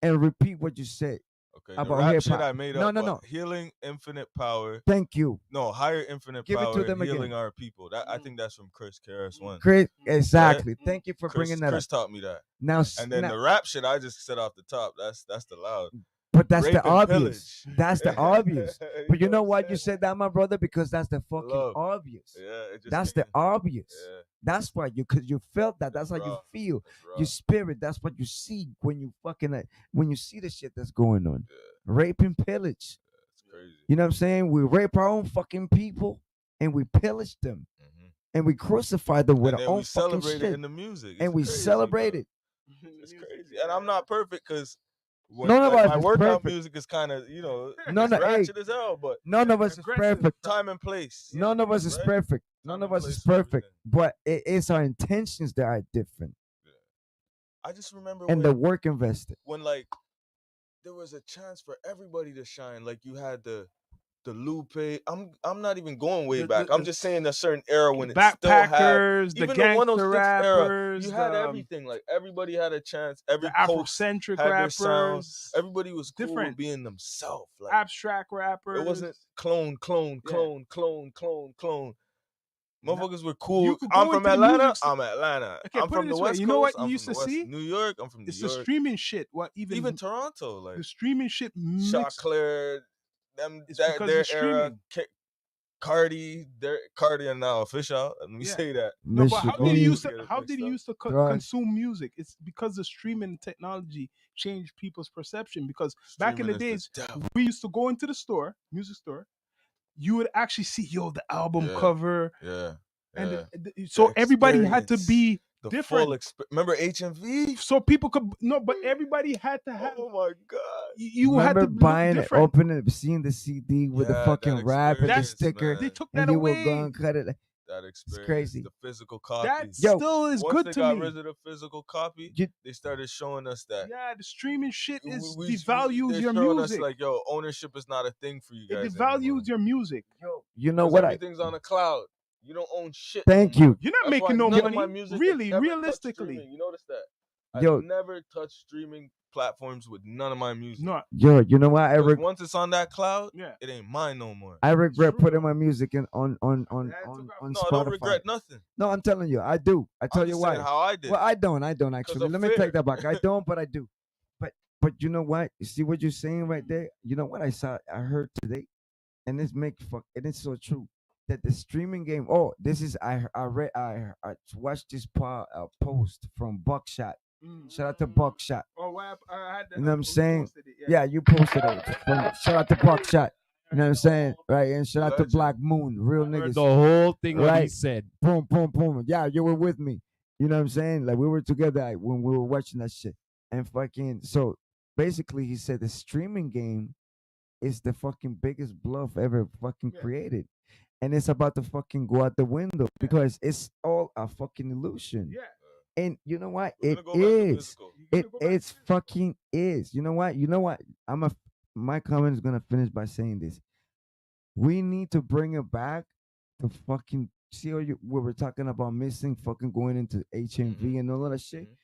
and repeat what you said Okay, the about rap hip shit hop. I made No, up. no, What? no. Healing infinite power. Thank you. No, higher infinite Give it to power them healing again. our people. That I think that's from Chris KRS-One. Chris, Right? exactly. Thank you for bringing that up. Chris taught me that. Now, And then now, the rap shit I just said off the top. That's the loud. but that's Rape the and obvious. pillage. That's the obvious. But you know what I'm what? You saying? said that, my brother, because that's the fucking Love. obvious. Yeah, it just That's came. the obvious. Yeah, That's why because you felt that. That's it's how you raw. feel. It's raw. Your spirit. That's what you see when you fucking when you see the shit that's going on. Yeah, Rape and pillage. it's crazy. You know what I'm saying? We rape our own fucking people and we pillage them Mhm. and we crucify them with And our then own we fucking celebrate shit it in the music. It's and we crazy, celebrate bro. it. It's crazy. And I'm not perfect because None of us my is workout perfect. music is kind of None it's of hey, ratchet as hell, but none of us is Aggressive. perfect. time and place. None of us is Right? perfect. None Time of and us is place for perfect. everything. But it's our intentions that are different Yeah. I just remember and the work invested. when like there was a chance for everybody to shine. Like you had the Lupe. I'm not even going way back. I'm just saying a certain era when it still had Backpackers, the even the gangster 106 era. rappers, You had the, everything. Like everybody had a chance. Every the coast Afrocentric had their sound. rappers, Everybody was cool different with being themselves. Like abstract rappers. it wasn't clone, clone, Yeah. clone, clone, clone, clone. No- Motherfuckers were You cool. could I'm go from into the Atlanta. music I'm Atlanta. Okay, I'm put it from the this way. West You know Coast. what you I'm used from to the West see? New York. I'm from New It's the York. streaming shit. What Even Toronto, like the streaming shit mixed. Choclair, them It's that because their of era. streaming. Cardi are now official. Let me Yeah. say that. No, but how did he Michigan, used to? Get it How mixed did he up. used to Thrush. consume music? It's because the streaming technology changed people's perception. Because back in the Streaming is days, the devil. we used to go into the store, music store. You would actually see the album Yeah. cover, Yeah. and Yeah. so everybody had to experience, be the different. full remember HMV? So people could but everybody had to have. Oh my god. You had Remember to look buying it, different. opening it, seeing the CD with the Yeah, fucking that wrap and the experience, sticker, man. They took and that you would away. go and cut it. That experience, crazy. the physical copy. That Yo, still is Once good they to got me. rid of the physical copy, You- they started showing us that. Yeah, the streaming shit is We- devalues they're your showing music. us like, yo, ownership is not a thing for you It guys devalues anymore. your music. You know 'Cause what? everything's on a cloud. You don't own shit. Thank no more. you. You're not That's why making no none of money. my music has Really, ever touched realistically. streaming. You notice that? Yo. I've never touched streaming platforms with none of my music. No. Yo, you know what? Because once it's on that cloud, Yeah. it ain't mine no more. I regret True, putting though. my music in on Yeah, it took off. No, I Spotify. don't regret nothing. No, I'm telling you, I do. I tell I'm you just why. saying how I did. Well, I don't actually. of Let me fear. take that back. I don't, but I do. But you know what? You see what you're saying right there? You know what I heard today, and it's so true that the streaming game. Oh, this is I watched this post from Buckshot. Shout out to Buckshot. Oh, well, I had that. You know what I'm saying? posted it, Yeah, you posted it. Shout out to Buckshot. You know what I'm saying? Right, and shout out to Legend. Black Moon, real Heard niggas. the whole thing what he Right. said. Boom, boom, boom. Yeah, you were with me. You know what I'm saying? Like we were together when we were watching that shit. And fucking so basically he said the streaming game is the fucking biggest bluff ever fucking Yeah. created. And it's about to fucking go out the window because it's all a fucking illusion. Yeah. And you know what? We're It gonna go back to is. physical. It's fucking is. You know what? You know what? My comment is gonna finish by saying this. We need to bring it back to fucking see how you we were talking about missing fucking going into HMV and all of that shit. Mhm.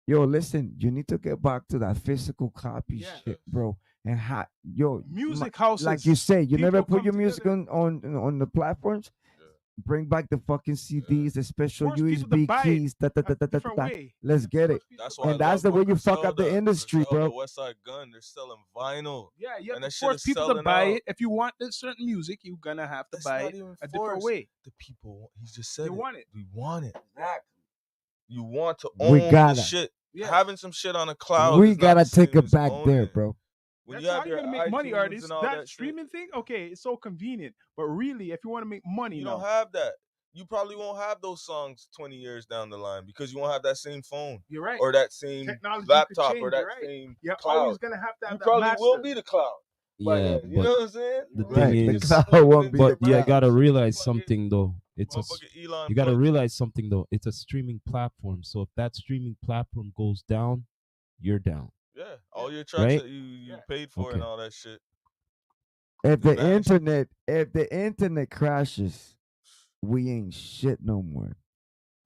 Yo, listen, you need to get back to that physical copy Yeah. shit, bro. And yo, Music houses. like you say, you never People put come your music together. on the platforms. Yeah. Bring back the fucking CDs, the special Force people to USB buy it keys. a different way. Let's get it. That's why And I that's love the way when you fuck up the Griselda, industry, Griselda, bro. West Side Gun, they're selling vinyl. Yeah, you have And to that shit force is people to selling buy out. it. If you want this certain music, you're gonna have to That's buy not it even a different forced. way. The people, he just said They want it. We want it. You want to We own the gotta. shit. Yes. Having some shit on a cloud We is not gotta the same take it as back owning there, it. bro. When That's you how have you're your gonna make money, iTunes artists. and all That that streaming shit, thing, okay, it's so convenient. But really, if you want to make money, you now, don't have that. You probably won't have those songs 20 years down the line because you won't have that same phone you're right. or that same Technology could laptop change, or that you're right. same You're cloud. always gonna have to have You that probably master. will be the cloud. by Yeah, then, you know but what I'm saying? the Right, thing the is, cloud won't be the but you cloud. gotta realize Motherfucking- something though. It's a motherfucking Elon you gotta put- realize something though. It's a streaming platform. So if that streaming platform goes down, you're down. Yeah, all your tracks Right? that you Yeah. paid for and Okay. all that shit. If They the vanish. internet crashes, we ain't shit no more.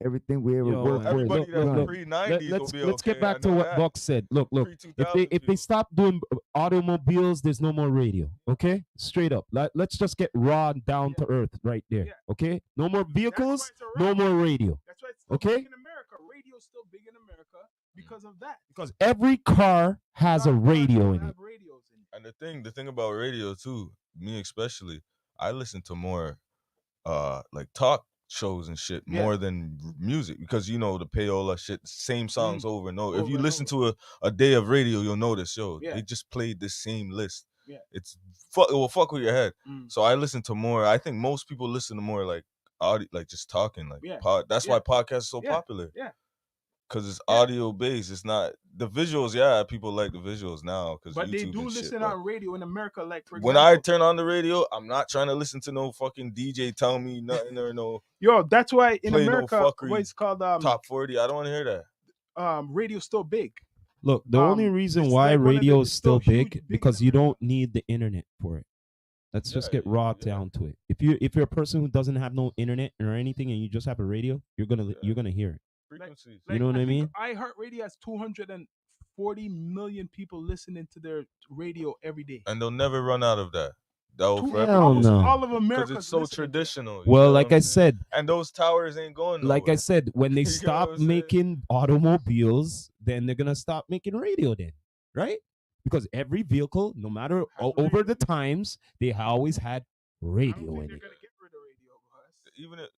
Everything we ever Yo, worked for is Everybody look, that's look, look. pre-90s will be Let's okay. get back I to know what that. Buck said. Look, if they Pre-2000s stop doing automobiles, there's no more radio. Okay, straight up. Let's just get raw and down to earth right there. Yeah. Okay, no more That's why vehicles, it's a no wrap. more radio. That's why it's still Okay? big in America. Radio's still big in America because of that. Because every car has a Cars radio don't in it. have radios in it. And the thing about radio too, me especially, I listen to more like talk shows and shit Yeah. more than music because you know the payola shit, same songs over and over. If Over you and listen to a day of radio, you'll notice, yo, Yeah. they just played the same list. Yeah. It will fuck with your head. Mm. So I listen to more. I think most people listen to more like audio, like just talking, like Yeah. That's why podcasts are so Yeah. popular. Yeah. Because it's Yeah. audio based. It's not the visuals. Yeah, people like the visuals now because But YouTube they do and listen shit, but on radio in America, like for when example. I turn on the radio, I'm not trying to listen to no fucking DJ tell me nothing or no Yo, that's why in play no America, fuckery what it's called top 40. I don't want to hear that. radio's still big. Look, the only reason it's why like one of the- radio is it's still still huge, big big because in you America. don't need the internet for it. Let's just Yeah, get raw yeah. down to it. If you're a person who doesn't have no internet or anything and you just have a radio, you're gonna hear it. Frequencies. You know what I mean? iHeartRadio has 240 million people listening to their radio every day. And they'll never run out of that. That will forever Hell Almost no. all of America because it's so traditional. you Well, know like what I I'm saying? said, And those towers ain't going nowhere. like I said, when they You know what stop I'm saying? making automobiles, then they're gonna stop making radio then, right? Because every vehicle, no matter Has over radio. the times, they always had I don't radio think in they're it. gonna get rid of radio, boss. Even if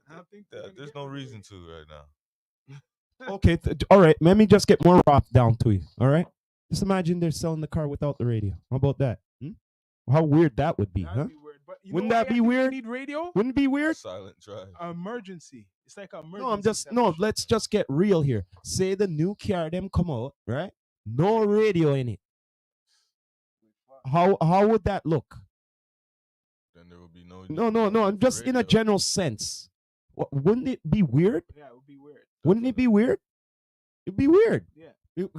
I don't think they're gonna there's get no rid of reason radio. to right now. Okay, all right. Let me just get more rough down to you. All right. Just imagine they're selling the car without the radio. How about that? How weird that would be, That'd huh? be weird. But you Wouldn't know why that be I think we weird? Need radio? Wouldn't it be weird? Silent drive. Emergency. It's like an emergency. No, I'm just no. section. Let's just get real here. Say the new car them come out, right? No radio in it. How would that look? Then there will be no. No. I'm need for just in a radio. general sense. Wouldn't it be weird? Yeah, it would be weird. Wouldn't it be weird? It'd be weird. Yeah.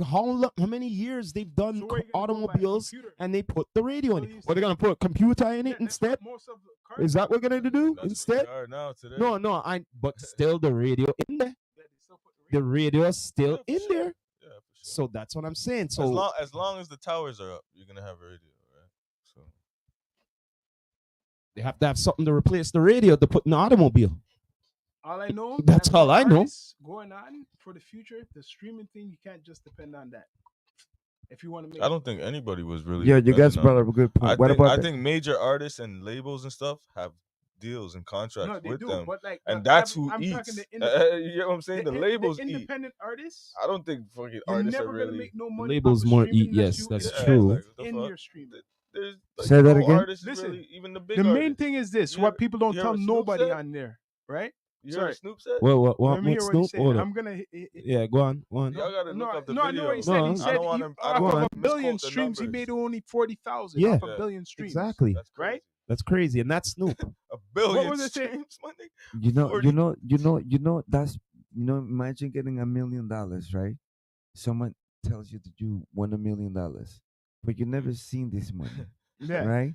How many years they've done So where you gonna go by? automobiles Computer? and they put the radio in So it? you What they're say- gonna put a computer in Yeah, it that's instead? what most of the cars Is that what we're gonna do That's instead? what we are now today. No. But still the radio in there. Yeah, they still put The radio is still Yeah, for in sure. there. Yeah, for sure. So that's what I'm saying. So as long as the towers are up, you're gonna have radio, right? So they have to have something to replace the radio to put in the automobile. All I know. That's and all I know. artists Going on for the future, the streaming thing, you can't just depend on that. If you want to make, I don't think anybody was really. Yeah, you guys depending brought on up a good point. I What think, about I the- think major artists and labels and stuff have deals and contracts no, they with do. them, But like, and the that's av- who I'm eats. talking the You know what I'm saying? The in- labels the eat. independent artists. I don't think fucking You're artists never are gonna really. make no money. labels off of more streaming eat, unless yes, you that's invest true. Like, what the in fuck? your streaming. There's like, Say that no again? artist is Listen, really, even the big The main artists. thing is this: You what ever- people don't you tell heard what Snoop nobody said? on there, right? You Sorry. heard Snoop said? What Let me hear what he Snoop? said. Hold up. I'm gonna. Yeah, go on. Y'all gotta look up the no, I video. know what he said. No, He I said don't wanna- I don't off wanna of a billion misquote the streams, he numbers. made only 40,000 Yeah. off a billion streams. Exactly. That's crazy. Right? That's crazy, and that's Snoop. A billion was it saying? streams, my nigga. 40. you know, that's imagine getting $1 million, right? Someone tells you that you won $1 million, but you never seen this money, Yeah. right?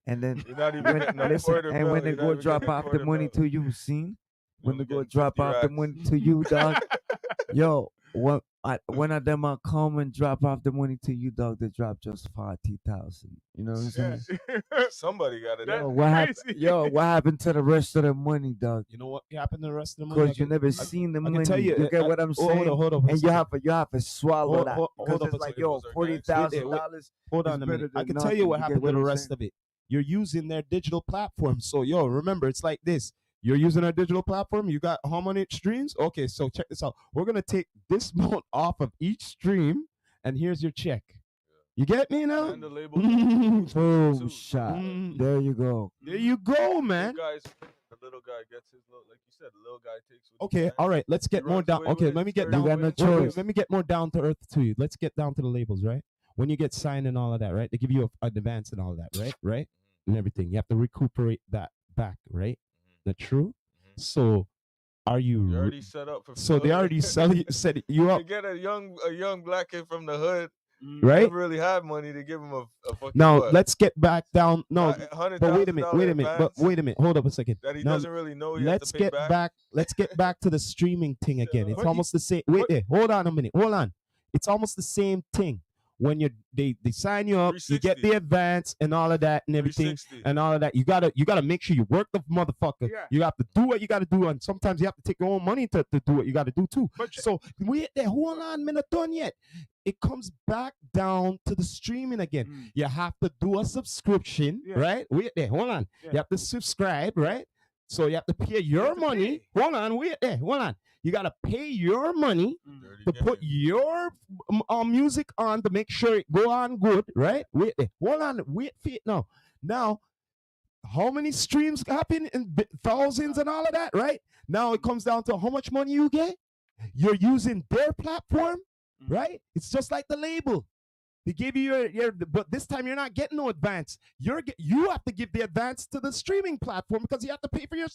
And then You're not even when getting a listen, quarter and mil. when they You're not go even drop getting a off the quarter money mil. to you, seen? You're When only they go getting drop 50 off the racks. money to you, dog, yo, one of them are come and drop off the money to you, dog. They drop just 40,000. You know what I'm Yeah. saying? Somebody got it. That's Yo, what happened? crazy. Yo, what happened to the rest of the money, dog? You know what happened to the rest of the money? Because you never seen the I money. can tell you. You get what I'm saying? Hold on. And you have to swallow that because Hold up it's a like, second. yo, Those are $40,000 Hold is on a better minute. I than can tell you nothing. what You get happened to what the I'm rest saying? of it. You're using their digital platform. So, yo, remember, it's like this. You're using our digital platform. You got how many streams? Okay, so check this out. We're going to take this amount off of each stream, and here's your check. You get me now? And the label. Boom, too. shot. Mm. There you go. There you go, man. The little guy gets his little, like you said, the little guy takes what he Okay, can. all right. Let's get He more runs down. away Okay, with let it, me get starts down. You got no away. choice. Let me get more down to earth to you. Let's get down to the labels, right? When you get signed and all of that, right? They give you an advance and all of that, right? Right? And everything. You have to recuperate that back, right? That true? So are you? They already set up for. So they already set you To up, get a young black kid from the hood, right? never really had money to give him a fucking Now what? let's get back down. No, $100,000 but wait a minute. But advance wait a minute. Hold up a second. that he Now doesn't really know he has let's to pay get back. back. Let's get back to the streaming thing again. It's But almost the same. Wait but- there. Hold on a minute. Hold on. It's almost the same thing. When they sign you up, you get 360. the advance and all of that and everything 360. and all of that. You gotta make sure you work the motherfucker. Yeah. You have to do what you gotta do, and sometimes you have to take your own money to do what you gotta do too. But So wait there. Hold on, man, not done yet. It comes back down to the streaming again. Mm. You have to do a subscription, Yeah. right? Wait there. Hold on. Yeah. You have to subscribe, right? So you have to pay your have to money. pay. Hold on, wait there. Hold on. You gotta pay your money Dirty to game. put your music on to make sure it go on good, right? Wait there. Hold on. Wait for it now. Now, how many streams happen in thousands and all of that, right? Now it comes down to how much money you get. You're using their platform, right? It's just like the label. They gave you your but this time you're not getting no advance. You have to give the advance to the streaming platform because you have to pay for your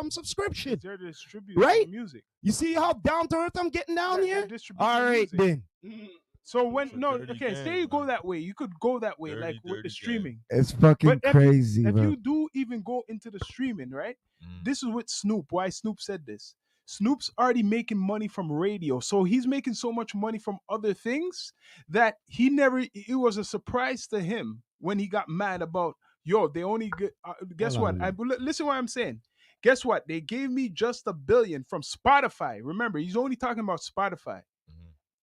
subscription. they're distributing Right? music. You see how down to earth I'm getting down Yeah, here? they're distributing All right music. then. So when It's a no, dirty okay, say game, you go man. that way, you could go that way, Dirty, like with dirty the game. streaming. It's fucking But if crazy, If bro. you do even go into the streaming, right? Mm. This is with Snoop. Why Snoop said this? Snoop's already making money from radio, so he's making so much money from other things that he never. It was a surprise to him when he got mad about, yo, they only get. Guess Hold what? on. Listen, what I'm saying. Guess what? They gave me just $1 billion from Spotify. Remember, he's only talking about Spotify.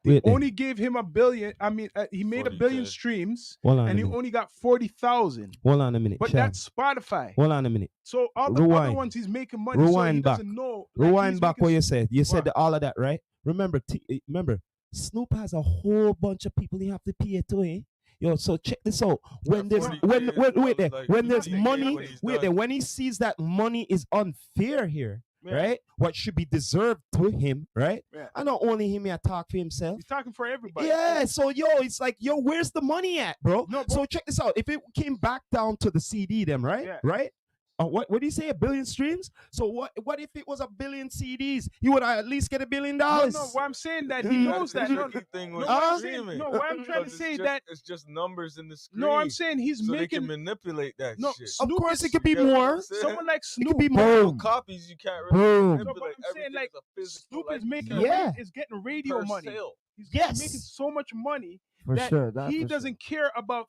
They Wait there. only gave him $1 billion. I mean, he made $1 billion 40K. streams, Hold on and a he minute. only got 40,000. Hold on a minute. But Chad. that's Spotify. Hold on a minute. So all the other Rewind. ones he's making money. So he Rewind back. doesn't know. like, Rewind he's back making what you said. You said What? that all of that, right? Remember, Snoop has a whole bunch of people you have to pay to, eh? Yo, so check this out. When there's 40K when is wait there, like when there's 50K money, when he's wait done. there, when he sees that money is unfair here, Yeah. right? What should be deserved to him, right? Yeah. And not only him, he talk for himself. He's talking for everybody. Yeah, so it's like, where's the money at, bro? No, but- So check this out. If it came back down to the CD, then right, Yeah. right? What do you say? 1 billion streams? So what if it was 1 billion CDs? He would at least get $1 billion. No, what I'm saying that he Mm. knows that. No, tricky thing with no, what I'm saying, streaming. no, what I'm trying to Because say it's that. it's just numbers in the screen. No, I'm saying he's so they making. can manipulate that No, shit. Of Snoop course, is- it could be You get what I'm more. saying? Someone like It Snoop. could be No more. copies you can't really Boom. manipulate. No, but I'm saying, Everything's like, a physical, Snoop like is making. Yeah. Is getting radio per money. sale. He's Yes. making so much money For that sure. That he for doesn't care about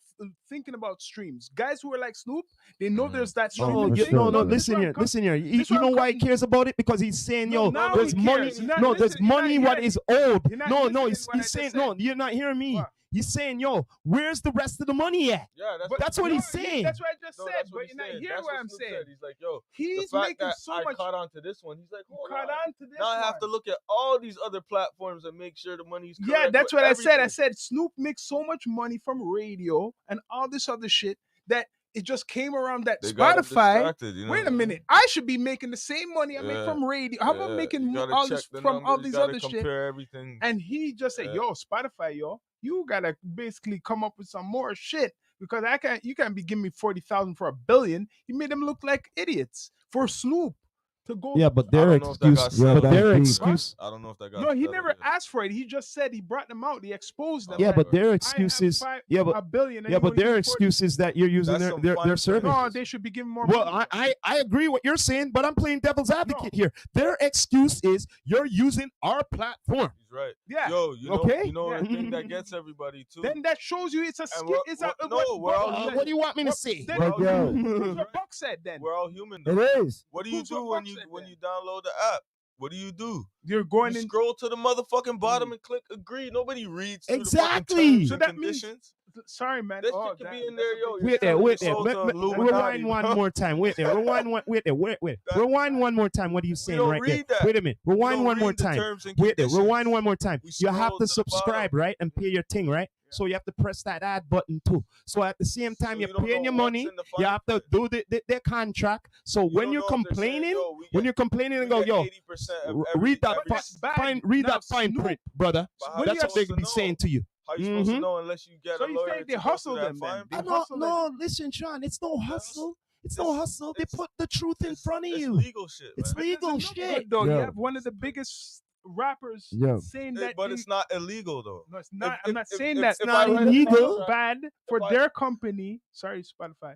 thinking about streams. Guys who are like Snoop, they know Mhm. there's that No, streaming for thing. sure. no, this listen one here, comes- listen here. this You one know why he comes- cares about it? Because he's saying, No, now there's he money. cares. You're not No, there's listening- you're money not what hearing- is old. you're not No, listening he's what I just saying, said. no, you're not hearing me. What? He's saying, where's the rest of the money at? Yeah, That's what he's No, saying. That's what I just No, said. that's what But he's you're not saying. hearing That's what I'm Snoop saying. said. He's like, yo, He's the fact making that so I much. caught on to this one, he's like, hold Caught on. on to this Now I have to one. look at all these other platforms and make sure the money's correct. Yeah, that's with what I said. I everything. said Snoop makes so much money from radio and all this other shit that it just came around that They got him Spotify. distracted, you know Wait what a I'm minute, I should be making the same money I make Yeah. from radio. How about Yeah, making you gotta all check this the from all numbers, you these gotta other shit? compare everything. And he just said, Yeah. "Yo, Spotify, you gotta basically come up with some more shit because you can't be giving me 40,000 for $1 billion." He made them look like idiots for Snoop. to go. Yeah, but I their don't know if that got excuse. Yeah, but settled. their That's excuse. I don't know if that got. No, he settled never yet. asked for it. He just said he brought them out. He exposed them. Yeah, like, but their I have excuses. Yeah, a but billion. and yeah, you but only give their me 40. excuse is that you're using That's their some their, fine their print. service. No, they should be giving more Well, money. I agree what you're saying, but I'm playing devil's advocate No. here. Their excuse is you're using our platform. He's right. Yeah. Yo, you know, Okay. you know Yeah. the thing that gets everybody too. Then that shows you it's a skit. we're- It's a we're- no, we're all What do you want me to what- say? Then, But yo, that's what Buck said. Then We're all human. it Though. is. What do you Proves do what when Buck you said when then. you download the app? What do you do? you're going You in. scroll to the motherfucking bottom and click agree. Nobody reads through Exactly. the fucking terms So and that means- conditions. Sorry, man. This Oh, shit could damn, be in that's there, a yo. big- You're Wait there, selling wait your there. soul to Illuminati, Rewind one bro. more time. Wait there. Rewind one. Wait there. Wait. That- Rewind one more time. What are you saying don't right there? read that. Wait a minute. We Rewind don't one more read the time. terms and Wait there. conditions. Rewind one more time. We You have scroll to to the bottom. subscribe, right, and pay your thing, right? So you have to press that add button too. So at the same time So you're you don't paying know your what's money, in the you fine have to print. do their contract. So You when don't you're know if they're saying, complaining, yo, we when get- you're complaining and we go, get yo, 80% of read that But that's bad. read Now, that fine Snoop- print, brother. But how When you That's what you they're supposed gonna be to saying know? to you. How you supposed Mhm. to know unless you get So a you lawyer saying to they go through hustle that them, then? fine They print? No, listen, Sean, it's no hustle. It's no It's- hustle. They it's- put the truth in front of It's you. legal shit, It's man. legal Doesn't look shit. good, though. You Yo. have one of the biggest rappers Yo. saying that. But it's not illegal though. No, it's not. If- I'm not if- saying if- that. if not I write a illegal. It's contract- bad for I- their company. Sorry, Spotify.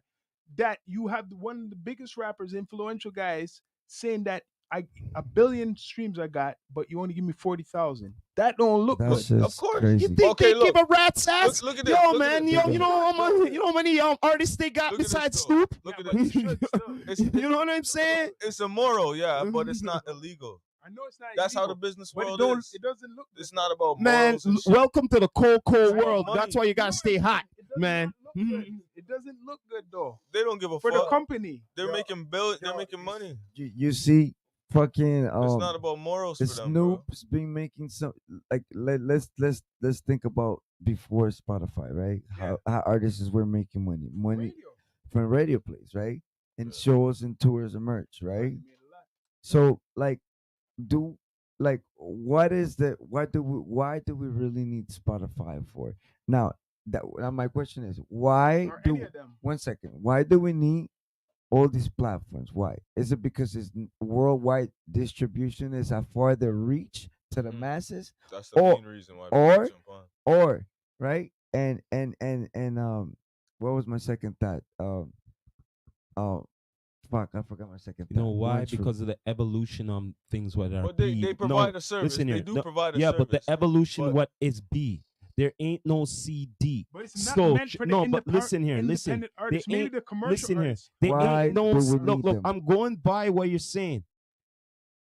That you have one of the biggest rappers, influential guys, saying that $1 billion streams I got, but you only give me 40,000. That don't look That's good. just Of course. crazy. You think Okay, they give look. a rat's ass? Look at this. Yo, Look at man, this. you know how many artists they got Look at this, besides though. Snoop? Look Yeah, at but this. you should still- It's, You know what I'm saying? it's immoral, yeah, but it's not illegal. I know it's not. That's how the illegal, business but world it don't. is. It doesn't look. It's good, not though. about Man, morals and shit. welcome to the cold It's about world. money. That's why you gotta stay hot, It does man. not look good. It doesn't look good though They don't give a for the fuck. company. They're Yo, making bills. They're yo, making it's- money. You see, fucking It's not about morals for the them, bro. Snoop's been making some like let's think about before Spotify, right? How artists were making money Radio. from radio plays, right? And shows and tours and merch, right? Made a lot. So like why do we really need Spotify for? Now my question is why Or do any of them. 1 second, why do we need all these platforms? Why? Is it because it's worldwide distribution, is a farther reach to the Mhm. masses, That's the or- main reason why or- people jump on. or right? And what was my second thought? Oh fuck, I forgot my second You know thought. why? Going through. Because of the evolution on things what are But they B. provide No, a service. listen They here. do No, provide a yeah, service. but the evolution but- what is B. There ain't no CD. But it's not So meant for the no, but listen here, listen. independent artists. They Maybe ain't- the commercial listen here. artists. They Why ain't no do we look. need them? I'm going by what you're saying.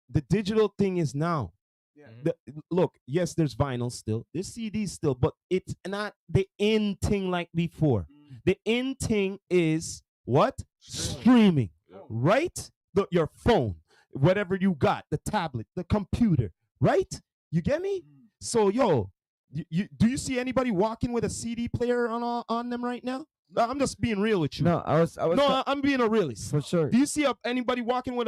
The digital thing is now. Yeah. Look, yes, there's vinyl still, there's CDs still, but it's not the in thing like before. The in thing is what? Streaming, Yeah. right? Your phone, whatever you got, the tablet, the computer, right? You get me? So, yo, do you see anybody walking with a CD player on them right now? I'm just being real with you. No, I was No, I'm being a realist. for sure. Do you see anybody walking with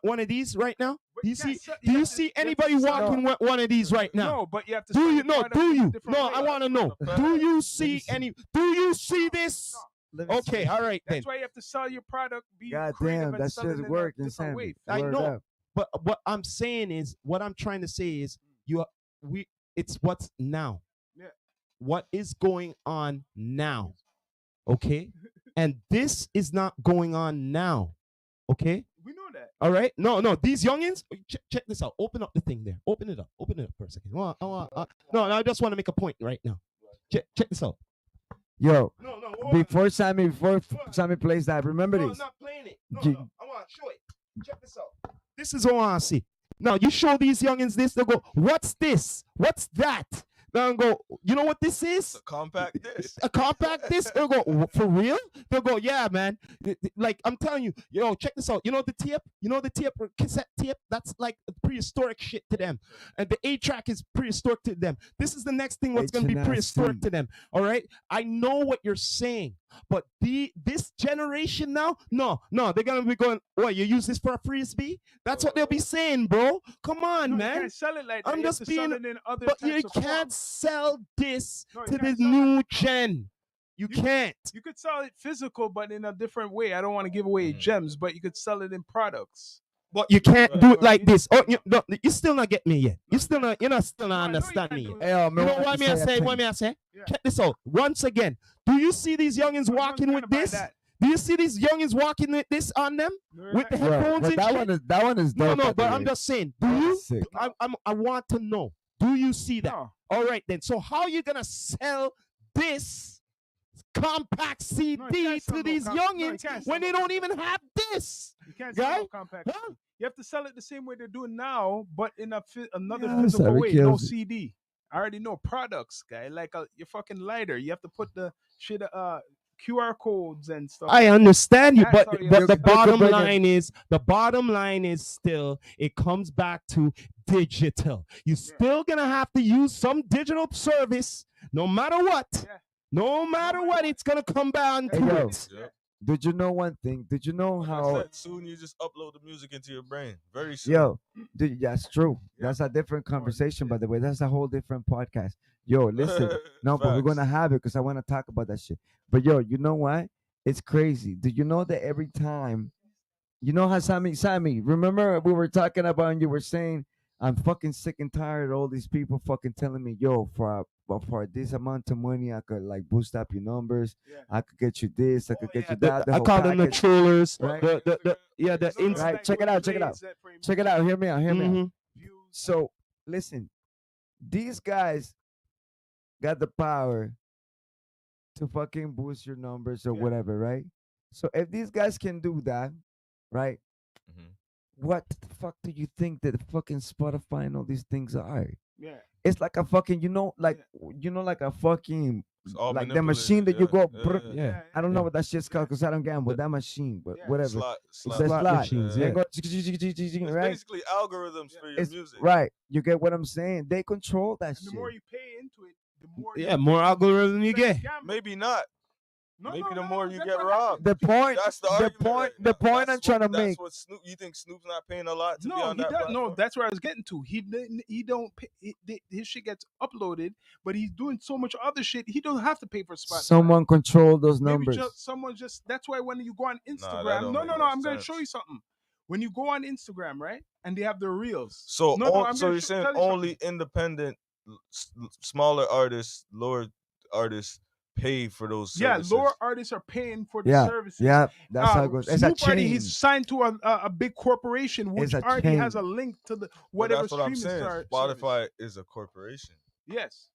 one of these right now? But Do you you can't see? sell- Do you you have to- see you have to anybody sell- walking with one of these right now? No, but you have to. Do sell you? the No. product Do in a you? different No. way. I want to know. Let Do me you see see. any? Do you see this? Let me Okay. see. All right then. That's why you have to sell your product. Be God creative damn, and that sell it shit's in a working, different Sam. way. I Word know. up. But what I'm saying is, what I'm trying to say is, it's what's now. Yeah. What is going on now? Okay. And this is not going on now. Okay. We know that. All right. No. These youngins, check this out. Open up the thing there. Open it up for a second. No, I just want to make a point right now. Check this out. Yo, No. before Sammy plays that, remember No, I'm this. not playing it. G- No. I want to show it. Check this out. This is what I want to see. Now, you show these youngins this, they'll go, what's this? What's that? They'll go, you know what this It's is? a compact disc. A compact disc? They'll go, for real? They'll go, yeah, man. Like, I'm telling you, yo, check this out. You know the tape? You know the tape, cassette tape? That's like prehistoric shit to them. And the 8-track is prehistoric to them. This is the next thing what's going to be H&S. prehistoric to them. All right? I know what you're saying. But this generation now, no, they're going to be going, what, you use this for a frisbee? That's what they'll be saying, bro. Come on, No, man. You can't sell it like that. I'm You have just to sell being- it in other But types you of can't forms. sell this No, you to the can't sell new gen. You can't. You could sell it physical, but in a different way. I don't want to give away Mhm. gems, but you could sell it in products. But you can't Right. do it like this. Oh, you still not get me yet. You're not still No, not I know you understand can't me do yet. it. Hey, You know man, what may I say? What may I say? Yeah. Check this out. Once again, do you see these youngins No, walking don't with kinda buy this? that. Do you see these youngins walking with this on them? With the headphones and that shit? one is No, dope. no, by the but I'm way. just saying, do That you? is sick. I want to know. Do you see that? No. All right then. So how you gonna sell this compact CD can't sell to no these no, you youngins can't sell when no they don't compact. even have this? You can't Guy? sell a compact. Huh? You have to sell it the same way they're doing now, but in another Yeah, physical sorry, way. No kills it. CD. I already know products, guy. Like your fucking lighter. You have to put the shit QR codes and stuff. I understand you, That's but how you but the sell it. bottom line is still it comes back to digital. You still gonna have to use some digital service, no matter what. Yeah. No matter what, it's gonna come down That's to what yo. it is, Yeah. yeah. Did you know one thing? Did you know Like I how? said, soon you just upload the music into your brain. Very soon. Yo, dude, that's true. Yeah. That's a different More conversation, shit. by the way. That's a whole different podcast. Yo, listen. No, but we're Facts. gonna have it because I want to talk about that shit. But yo, you know what? It's crazy. Did you know that every time, you know how Sammy, remember we were talking about and you were saying, I'm fucking sick and tired of all these people fucking telling me, yo, for this amount of money, I could like boost up your numbers. Yeah. I could get you this. I could get you The- that. The I whole call them the package. trollers. Right. The No, Right, like check it what out, check it Blade out. said for him. Check it out. Hear me out. Hear me out. Mhm. Views. So listen, these guys got the power to fucking boost your numbers or Yeah. whatever, right? So if these guys can do that, right? Mhm. What the fuck do you think that fucking Spotify and all these things are? Yeah. It's like a fucking, like a fucking It's all like the machine that manipulated, you go. yeah, yeah. Yeah. I don't know Yeah. what that shit's called because I don't gamble. That machine, but Yeah. whatever. Slot, It's slot, the slot slot. machines, They yeah. go It's right. basically algorithms for your It's music. right. You get what I'm saying? They control that And shit. the more you pay into it, the more Yeah, more algorithm you it's like get. gambling. Maybe not. No, Maybe no, the no, more no, you that's get what robbed. The point, That's the the argument. point, right the now. point That's I'm trying to that's make. what Snoop. You think Snoop's not paying a lot to be No, on he that does. platform? No, that's where I was getting to. He don't pay. His shit gets uploaded, but he's doing so much other shit. He don't have to pay for Spotify. Someone control those Maybe numbers. someone just. That's why when you go on that Instagram, don't no, make no, no. no I'm gonna show sense. you something. When you go on Instagram, right, and they have the reels. So, no, no, I'm so gonna you're saying tell you only independent, smaller artists, lower artists pay for those Yeah, services? lower artists are paying for the Yeah, services. yeah, that's how it goes. It's a Snoop already chain. he's signed to a big corporation which It's a already has a chain. link to the But whatever that's what I'm streaming saying. service. Spotify is a corporation. Yes,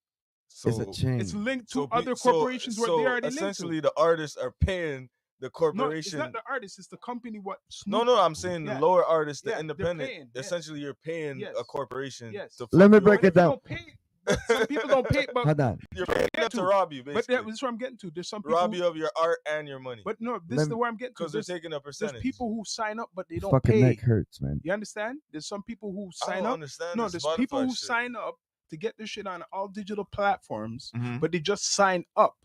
So It's a chain. it's linked to so other so- corporations where so they already linked essentially to. the artists are paying the No, it's corporation. not the artist; it's the company. What No, Snoop? no, I'm saying the Yeah. lower artists, the Yeah, they're independent. paying, yes. Essentially, you're paying Yes. a corporation Yes. to. Let fuck me you break over. it down. Don't pay. But some people don't pay. But Hold on. You're paying them to rob you, but basically. that's what I'm getting to. There's some people. Rob you of your art and your money. But no, this Let is the me- way I'm getting to. Because they're There's, taking a there's percentage. people who sign up, but they don't Fucking pay. neck hurts, man. You understand? There's some people who I sign don't up. understand No, this there's people Spotify who shit. sign up to get this shit on all digital platforms, Mhm. but they just sign up.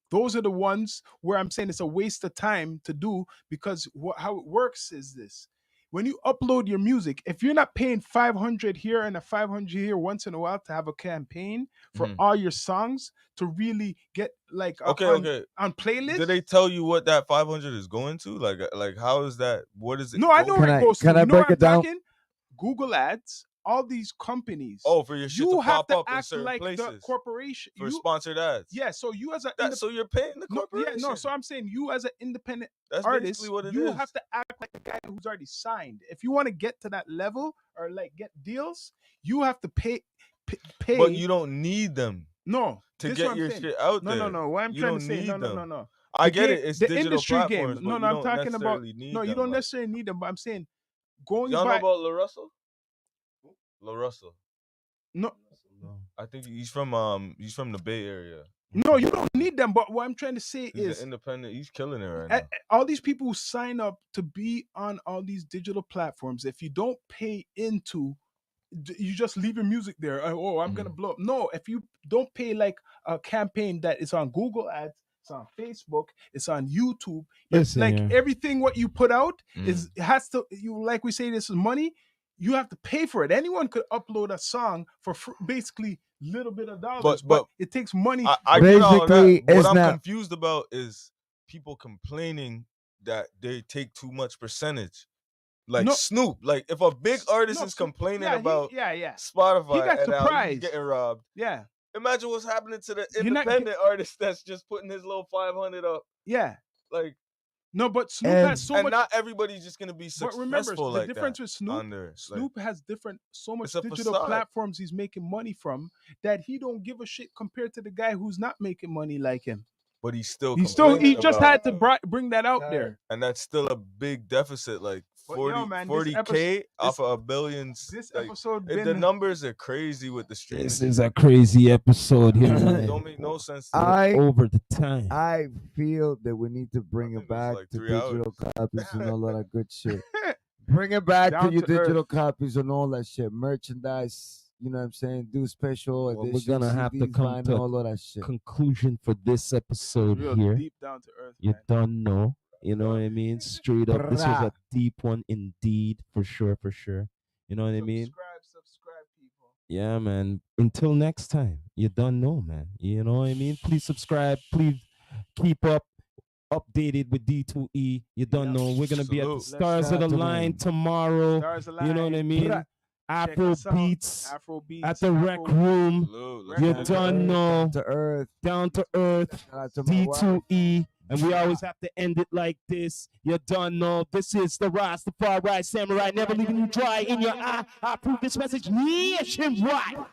Those are the ones where I'm saying it's a waste of time to do because how it works is this. When you upload your music, if you're not paying 500 here and a 500 here once in a while to have a campaign for Mhm. all your songs to really get like Okay, on, okay. on playlist. Did they tell you what that 500 is going to? Like how is that? What is it? No, I go know to? where Can it I- goes can to. I You know break what I'm it down? talking? Google Ads, all these companies. Oh, for your shit you to have pop to up in act certain like the places corporation. for You, sponsored ads. yeah, so you as a So you're paying the no, corporation. yeah, no. So I'm saying you as an independent That's artist, basically what it you is. have to act like the guy who's already signed. If you want to get to that level or like get deals, you have to pay. But you don't need them No, to this is get what I'm your saying. shit out No, there. no, no. What I'm You trying don't to say, need no, no, them. no, no. I The get game- it. It's the digital industry platforms, game. but No, you no, I'm don't talking about. necessarily need No, you them, don't like- necessarily need them. But I'm saying going Y'all know by. about La Russell? La Russell. No, I think he's from the Bay Area. no, you don't need them. But what I'm trying to say He's is an independent. He's killing it right a- now. all these people who sign up to be on all these digital platforms, if you don't pay into, you just leave your music there. Oh, I'm gonna blow up. No, if you don't pay like a campaign that is on Google Ads, it's on Facebook, it's on YouTube. Listen like here. everything what you put out is has to. You like we say this is money. You have to pay for it. Anyone could upload a song for basically little bit of dollars, but it takes money. I get all Basically, that. What it's I'm not- confused about is people complaining that they take too much percentage. Like No. Snoop. Like if a big artist No, is complaining yeah, about yeah. He Spotify got and how he's surprised. getting robbed, Yeah, imagine what's happening to the You're not independent artist that's just putting his little 500 up. yeah. Like, No, but Snoop And- has so and much. not everybody's just gonna be But remember, successful the like difference that. with Snoop, Under like, Snoop has so much It's a digital facade. platforms he's making money from that he don't give a shit compared to the guy who's not making money like him. but he's still He complaining just about had to it. bring that out there. And that's still a big deficit, like But 40, yo, man, this 40K off this- of a billions. This like, episode the been numbers are crazy with the streaming. This is a crazy episode here, It man. don't make no sense to I Over the time. I feel that we need to bring think it it was back like to 3 digital hours. copies and all of that good shit. Bring it back to Down your to earth. digital copies and all that shit. Merchandise, you know what I'm saying? Do special Well, we're editions. gonna have to CDs, come vinyl, to all of that shit. conclusion for this episode real here. deep down to earth. You Man. don't know. You know what I mean? Straight up. This was Brah. a deep one indeed, for sure, for sure. You know what I mean? Subscribe, people. Yeah, man. Until next time, you don't know, man. You know what I mean? Please subscribe. Please keep updated with D2E. You don't know. We're gonna be at the Salute. Stars of the Shout out to Line them. tomorrow. Stars You know what I mean? Brah. Afro us out. beats Afro beats at the rec room. Salute. You Let's don't go. know. Down to earth. Down to earth. Shout out to my wife. D2E. And we always have to end it like this. You don't know. This is the Rastafari Samurai, never leaving you dry in your eye. I prove this message nationwide.